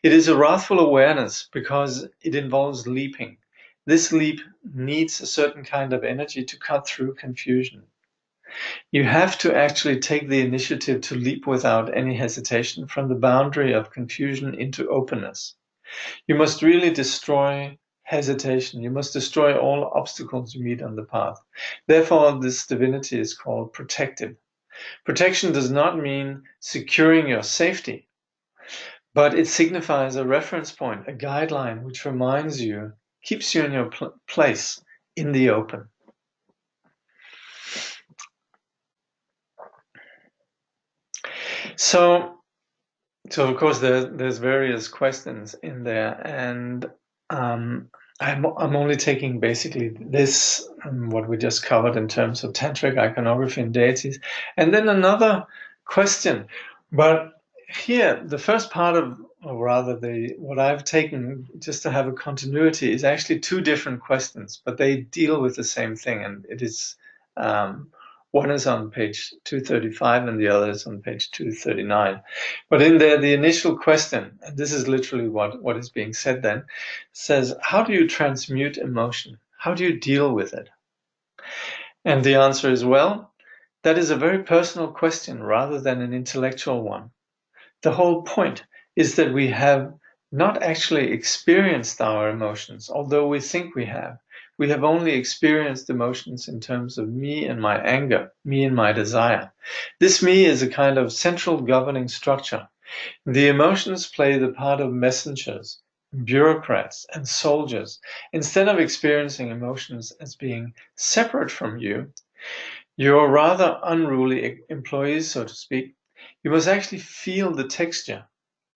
it is a wrathful awareness because it involves leaping. This leap needs a certain kind of energy to cut through confusion. You have to actually take the initiative to leap without any hesitation from the boundary of confusion into openness. You must really destroy hesitation. You must destroy all obstacles you meet on the path. Therefore, this divinity is called protective. Protection does not mean securing your safety, but it signifies a reference point, a guideline which reminds you, keeps you in your place in the open. So of course, there's various questions in there, and I'm only taking basically this, what we just covered in terms of tantric iconography and deities, and then another question. But here, the first part of, or rather, what I've taken just to have a continuity is actually two different questions, but they deal with the same thing, and it is. One is on page 235 and the other is on page 239. But in there, the initial question, and this is literally what is being said then, says, how do you transmute emotion? How do you deal with it? And the answer is, well, that is a very personal question rather than an intellectual one. The whole point is that we have not actually experienced our emotions, although we think we have. We have only experienced emotions in terms of me and my anger, me and my desire. This me is a kind of central governing structure. The emotions play the part of messengers, bureaucrats, and soldiers. Instead of experiencing emotions as being separate from you, you're rather unruly employees, so to speak. You must actually feel the texture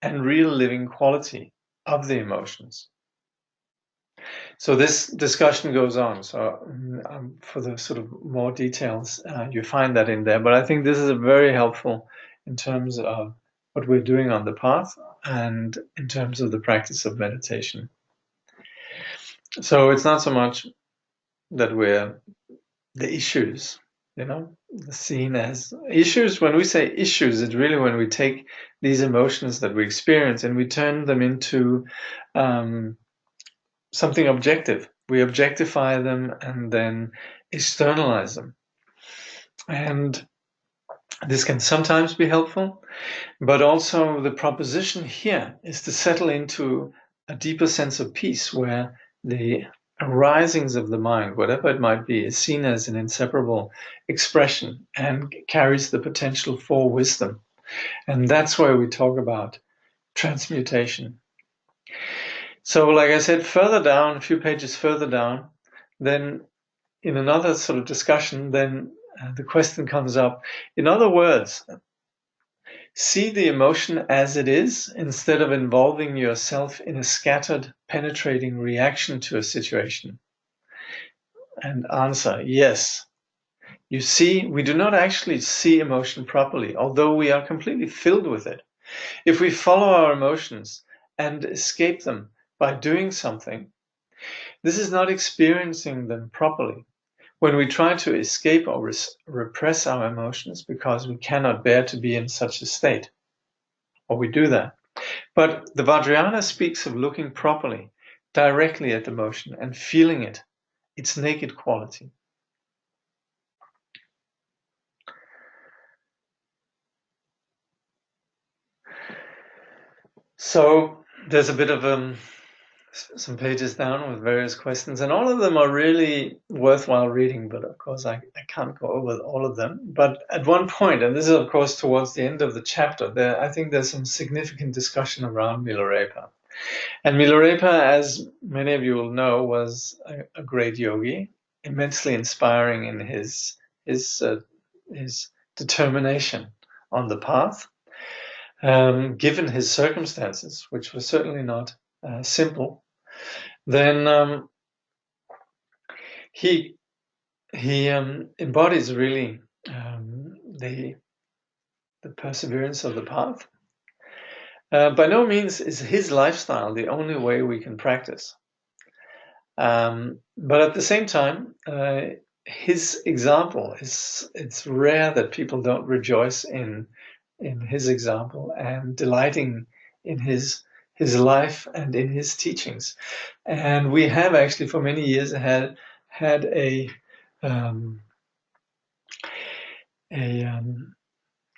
and real living quality of the emotions. So this discussion goes on. So for the sort of more details, you find that in there. But I think this is very helpful in terms of what we're doing on the path and in terms of the practice of meditation. So it's not so much that we're the issues, seen as issues. When we say issues, it's really when we take these emotions that we experience and we turn them into something objective. We objectify them and then externalize them. And this can sometimes be helpful, but also the proposition here is to settle into a deeper sense of peace where the arisings of the mind, whatever it might be, is seen as an inseparable expression and carries the potential for wisdom. And that's where we talk about transmutation. So, like I said, further down, a few pages further down, then in another sort of discussion, then the question comes up. In other words, see the emotion as it is instead of involving yourself in a scattered, penetrating reaction to a situation. And answer, yes. You see, we do not actually see emotion properly, although we are completely filled with it. If we follow our emotions and escape them by doing something, this is not experiencing them properly. When we try to escape or repress our emotions because we cannot bear to be in such a state, or we do that. But the Vajrayana speaks of looking properly, directly at the emotion and feeling it, its naked quality. So there's a bit of some pages down with various questions, and all of them are really worthwhile reading, but of course I can't go over all of them. But at one point, and this is of course towards the end of the chapter, I think there's some significant discussion around Milarepa. And Milarepa, as many of you will know, was a great yogi, immensely inspiring in his determination on the path, given his circumstances, which were certainly not simple. Then he embodies really the perseverance of the path. By no means is his lifestyle the only way we can practice. But at the same time, his example it's rare that people don't rejoice in his example and delighting in his life and in his teachings. And we have actually for many years had a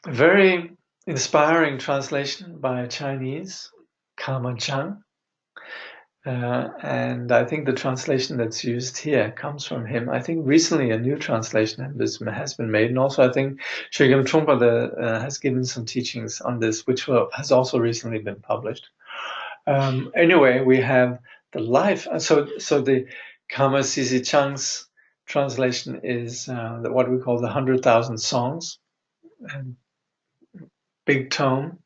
very inspiring translation by a Chinese, Kama Chang. And I think the translation that's used here comes from him. I think recently a new translation has been made. And also I think Chögyam Trungpa has given some teachings on this, which has also recently been published. Anyway, we have the life. So the Kama Sisi Chang's translation is what we call the 100,000 Songs. And big tome.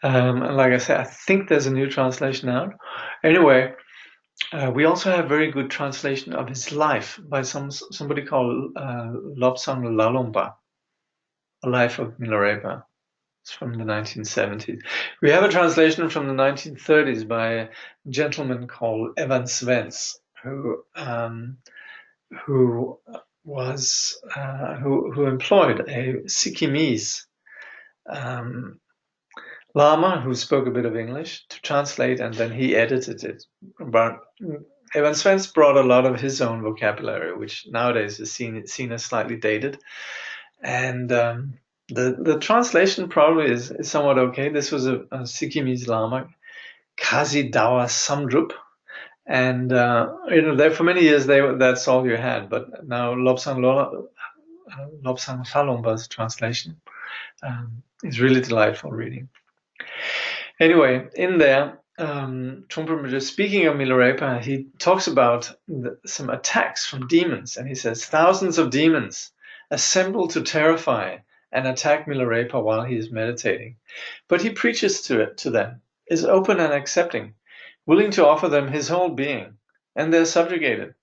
And like I said, I think there's a new translation out. Anyway, we also have very good translation of his life by somebody called Lobsang Lalompa, A Life of Milarepa. It's from the 1970s. We have a translation from the 1930s by a gentleman called Evan Svens, who employed a Sikkimese Lama who spoke a bit of English to translate, and then he edited it. But Evan Svens brought a lot of his own vocabulary, which nowadays is seen as slightly dated. And the translation probably is somewhat okay. This was a Sikkimese Lama, Kazi Dawa Samdrup. And there for many years that's all you had. But now Lobsang Lalomba's translation is really delightful reading. Anyway, in there, Trungpa, speaking of Milarepa, he talks about some attacks from demons, and he says thousands of demons assemble to terrify and attack Milarepa while he is meditating. But he preaches to them, is open and accepting, willing to offer them his whole being, and they're subjugated.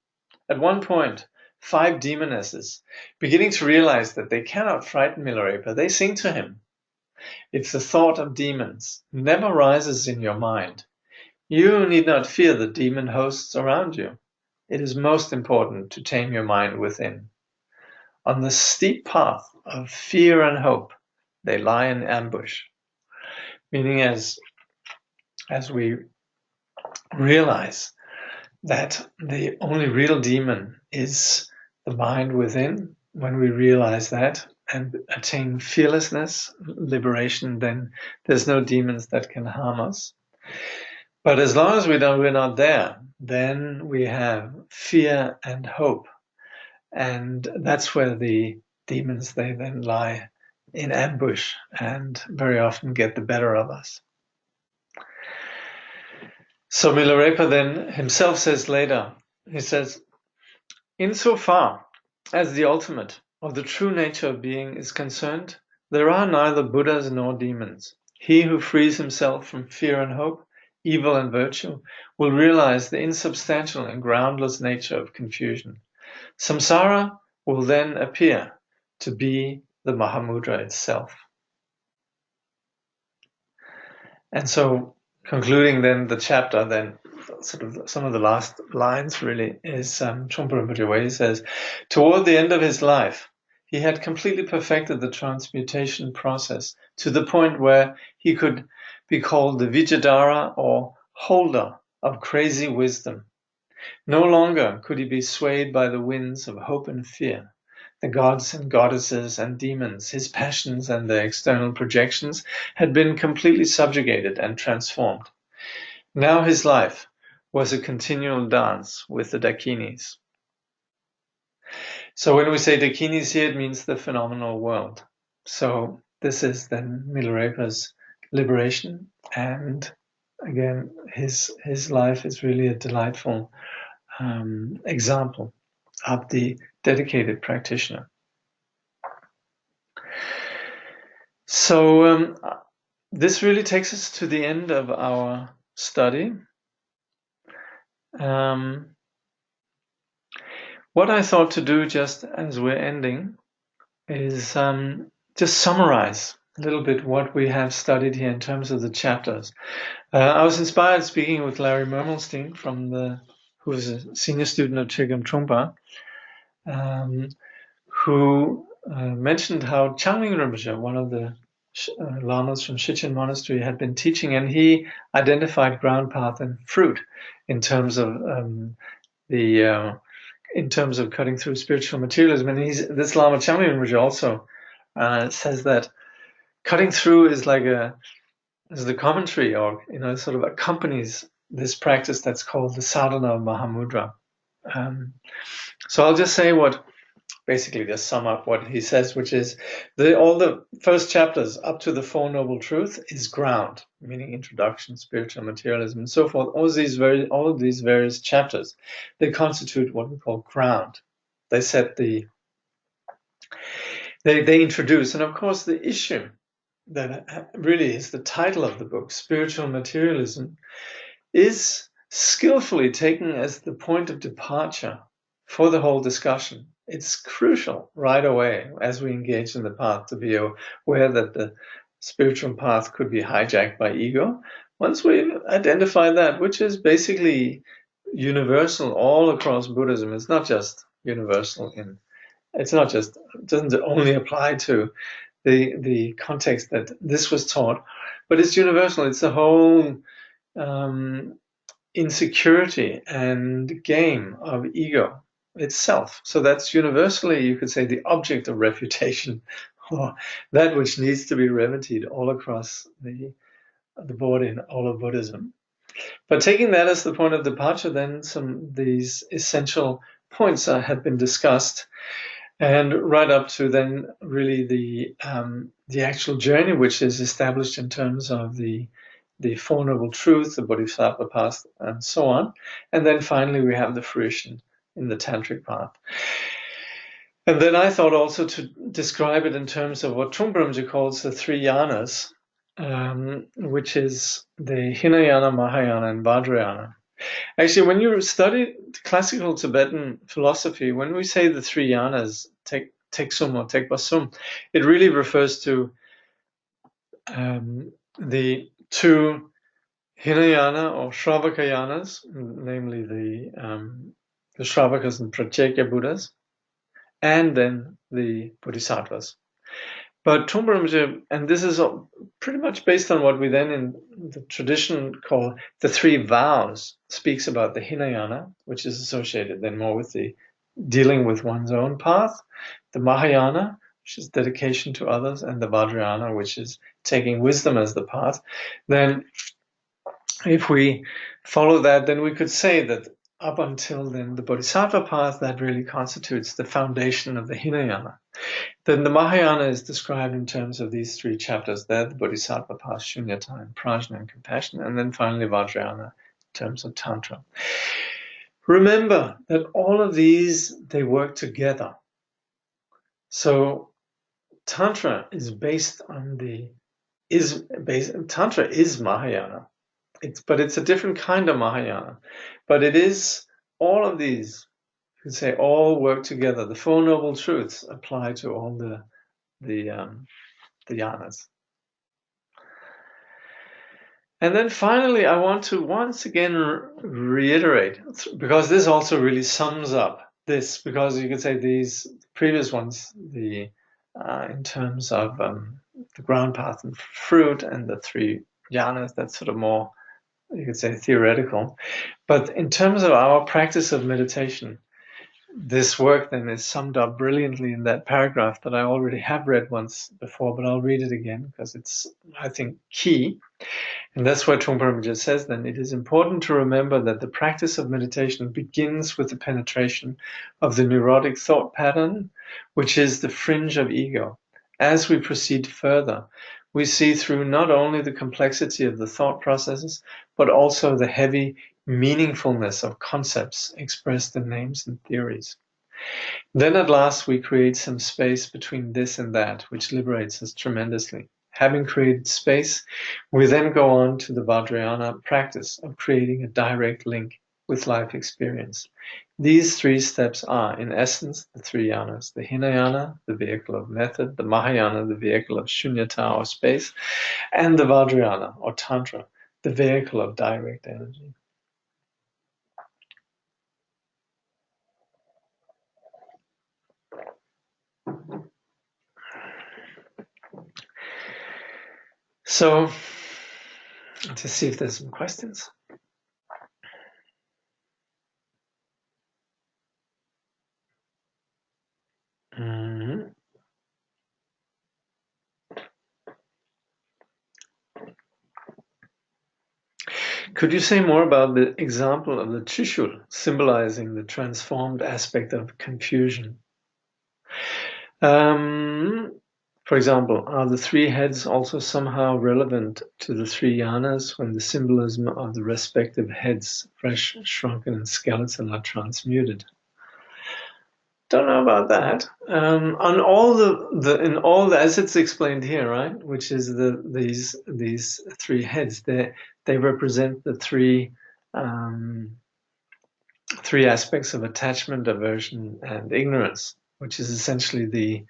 At one point, 5 demonesses, beginning to realize that they cannot frighten Milarepa, they sing to him. If the thought of demons never rises in your mind, you need not fear the demon hosts around you. It is most important to tame your mind within. On the steep path of fear and hope, they lie in ambush. Meaning as we realize that the only real demon is the mind within, when we realize that and attain fearlessness, liberation, then there's no demons that can harm us. But as long as we're not there, then we have fear and hope. And that's where the demons, they then lie in ambush and very often get the better of us. So Milarepa then himself says later, he says, insofar as the ultimate or the true nature of being is concerned, there are neither Buddhas nor demons. He who frees himself from fear and hope, evil and virtue, will realize the insubstantial and groundless nature of confusion. Samsara will then appear to be the Mahamudra itself. And so, concluding then the chapter, then sort of some of the last lines really is Trungpa Rinpoche, where he says, toward the end of his life, he had completely perfected the transmutation process to the point where he could be called the Vijayadhara or holder of crazy wisdom. No longer could he be swayed by the winds of hope and fear. The gods and goddesses and demons, his passions and their external projections, had been completely subjugated and transformed. Now his life was a continual dance with the Dakinis. So when we say Dakinis here, it means the phenomenal world. So this is then Milarepa's liberation, and again, his life is really a delightful example of the dedicated practitioner. So this really takes us to the end of our study. What I thought to do just as we're ending is just summarize a little bit what we have studied here in terms of the chapters. I was inspired speaking with Larry Mermelstein, who is a senior student of Chögyam Trungpa, who mentioned how Changming Rinpoche, one of the lamas from Shichen Monastery, had been teaching, and he identified ground path and fruit in terms of cutting through spiritual materialism. And this Lama Changming Rinpoche also says that cutting through is like the commentary, or sort of accompanies this practice that's called the sadhana of Mahamudra. So I'll just say basically just sum up what he says, which is all the first chapters up to the Four Noble Truths is ground, meaning introduction, spiritual materialism, and so forth. All of these various chapters, they constitute what we call ground. They set they introduce, and of course the issue that really is the title of the book, Spiritual Materialism, is skillfully taken as the point of departure for the whole discussion. It's crucial right away as we engage in the path to be aware that the spiritual path could be hijacked by ego. Once we identify that, which is basically universal all across Buddhism, it's not just universal it doesn't only apply to the context that this was taught, but it's universal. It's the whole insecurity and game of ego itself. So that's universally, you could say, the object of refutation, or that which needs to be remedied all across the board in all of Buddhism. But taking that as the point of departure, then these essential points have been discussed, and right up to then really the actual journey, which is established in terms of the Four Noble Truths, the Bodhisattva path, and so on. And then finally we have the fruition in the Tantric path. And then I thought also to describe it in terms of what Trungpa Rinpoche calls the three yanas, which is the Hinayana, Mahayana, and Vajrayana. Actually, when you study classical Tibetan philosophy, when we say the three yanas, Teksum or Tekbasum, it really refers to the two Hinayana or Shravakayanas, namely the Shravakas and Pratyeka Buddhas, and then the Bodhisattvas. But Trungpa Rinpoche, and this is pretty much based on what we then in the tradition call the three vows, speaks about the Hinayana, which is associated then more with the dealing with one's own path, the Mahayana, which is dedication to others, and the Vajrayana, which is taking wisdom as the path. Then if we follow that, then we could say that up until then, the Bodhisattva path, that really constitutes the foundation of the Hinayana. Then the Mahayana is described in terms of these three chapters there, the Bodhisattva path, Shunyata, and Prajna, and compassion, and then finally Vajrayana in terms of Tantra. Remember that all of these, they work together. So Tantra is based on Tantra is Mahayana. But it's a different kind of Mahayana. But it is all of these, you could say, all work together. The Four Noble Truths apply to all the yanas. And then finally, I want to once again reiterate, because this also really sums up this, because you could say these previous ones, in terms of the ground path and fruit and the three yanas, that's sort of more, you could say, theoretical. But in terms of our practice of meditation, this work then is summed up brilliantly in that paragraph that I already have read once before, but I'll read it again because it's, I think, key. And that's what Trungpa Rinpoche says then. It is important to remember that the practice of meditation begins with the penetration of the neurotic thought pattern, which is the fringe of ego. As we proceed further, we see through not only the complexity of the thought processes, but also the heavy meaningfulness of concepts expressed in names and theories. Then at last we create some space between this and that, which liberates us tremendously. Having created space, we then go on to the Vajrayana practice of creating a direct link with life experience. These three steps are, in essence, the three yanas: the Hinayana, the vehicle of method; the Mahayana, the vehicle of Shunyata or space; and the Vajrayana or Tantra, the vehicle of direct energy. So, to see if there's some questions. Mm-hmm. Could you say more about the example of the Trishul symbolizing the transformed aspect of confusion? For example, are the three heads also somehow relevant to the three yanas when the symbolism of the respective heads, fresh, shrunken, and skeletal, are transmuted? Don't know about that. On all in all as it's explained here, right? Which is these three heads. They represent the three aspects of attachment, aversion, and ignorance, which is essentially the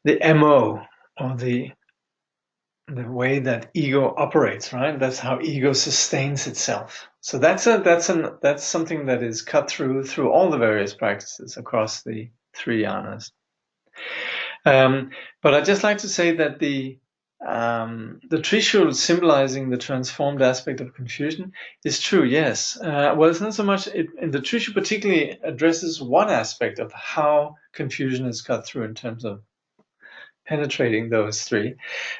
MO, or the way that ego operates, right? That's how ego sustains itself. So that's something that is cut through all the various practices across the three yanas. But I'd just like to say that the Trishul symbolizing the transformed aspect of confusion is true, yes. Well, it's not so much, the Trishul particularly addresses one aspect of how confusion is cut through in terms of penetrating those three,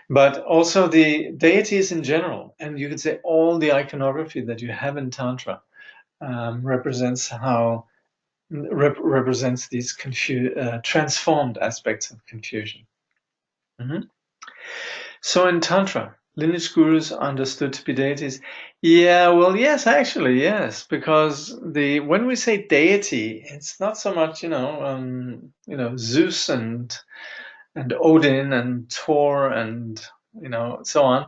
but also the deities in general, and you could say all the iconography that you have in Tantra represents these transformed aspects of confusion. Mm-hmm. So in Tantra, lineage gurus are understood to be deities. Yeah, well, yes, actually, yes, because when we say deity, it's not so much Zeus and Odin and Thor and so on.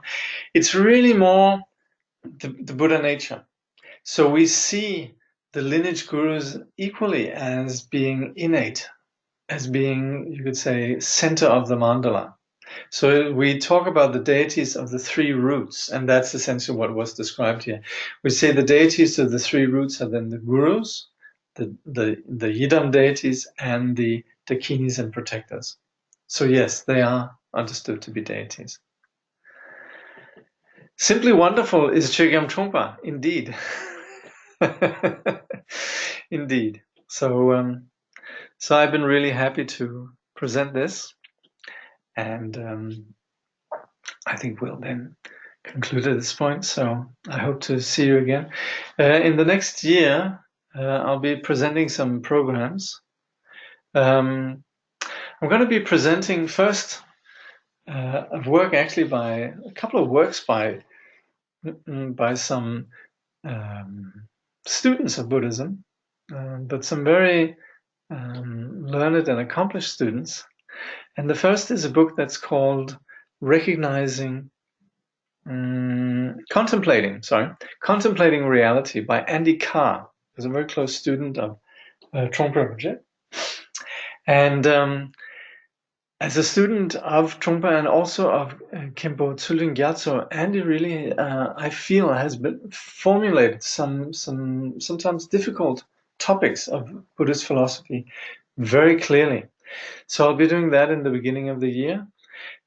It's really more the Buddha nature. So we see the lineage gurus equally as being innate, as being, you could say, center of the mandala. So we talk about the deities of the three roots, and that's essentially what was described here. We say the deities of the three roots are then the gurus, the Yidam deities and the Dakinis and protectors. So yes, they are understood to be deities. Simply wonderful is Chögyam Trungpa, indeed. Indeed. So I've been really happy to present this, and I think we'll then conclude at this point. So I hope to see you again. In the next year, I'll be presenting some programs. I'm going to be presenting first a work actually by a couple of works by some students of Buddhism, but some very learned and accomplished students. And the first is a book that's called Contemplating Reality by Andy Carr, who's a very close student of Trungpa. And as a student of Trungpa and also of Khenpo Tsulin Gyatso, Andy really, I feel, has formulated some sometimes difficult topics of Buddhist philosophy very clearly. So I'll be doing that in the beginning of the year.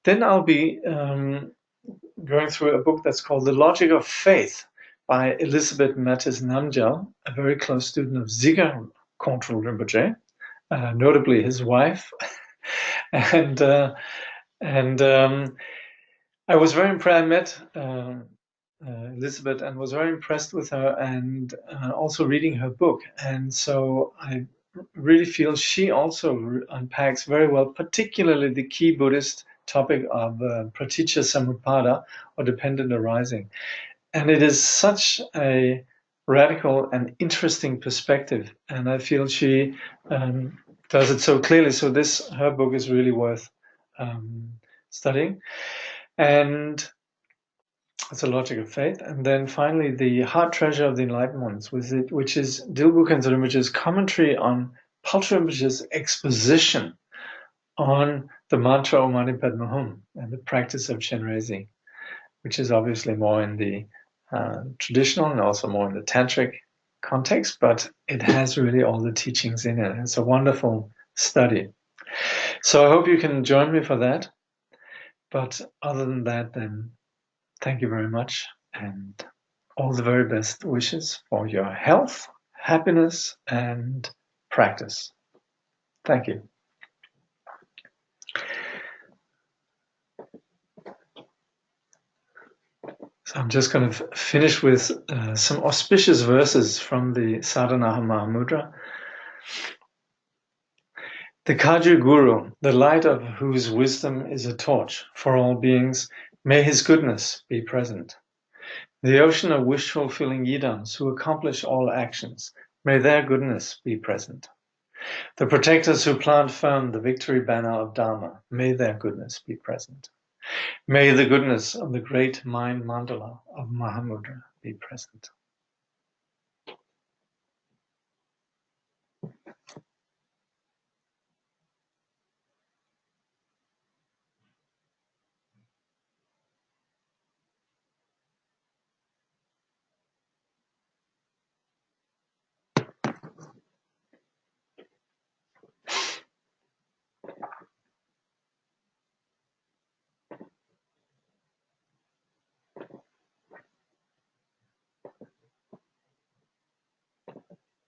Then I'll be going through a book that's called The Logic of Faith by Elizabeth Mattis Namgyal, a very close student of Ziggar Kongtrul Rinpoche, notably his wife. and I was very impressed. I met Elizabeth and was very impressed with her, and also reading her book. And so I really feel she also unpacks very well, particularly the key Buddhist topic of praticca samuppada, or dependent arising. And it is such a radical and interesting perspective, and I feel she does it so clearly. So her book is really worth studying. And it's a Logic of Faith. And then finally, The Heart Treasure of the Enlightened Ones, which is Dilbu Khyentse Rinpoche's commentary on Paltrul Rinpoche's exposition on the mantra Om Mani Padme Hum and the practice of Chenrezig, which is obviously more in the traditional and also more in the tantric context, but it has really all the teachings in it. It's a wonderful study. So I hope you can join me for that. But other than that, then thank you very much, and all the very best wishes for your health, happiness, and practice. Thank you. So I'm just going to finish with some auspicious verses from the Sadhana Mahamudra. The Kagyu Guru, the light of whose wisdom is a torch for all beings, may his goodness be present. The ocean of wish-fulfilling Yidams who accomplish all actions, may their goodness be present. The protectors who plant firm the victory banner of Dharma, may their goodness be present. May the goodness of the great mind mandala of Mahamudra be present.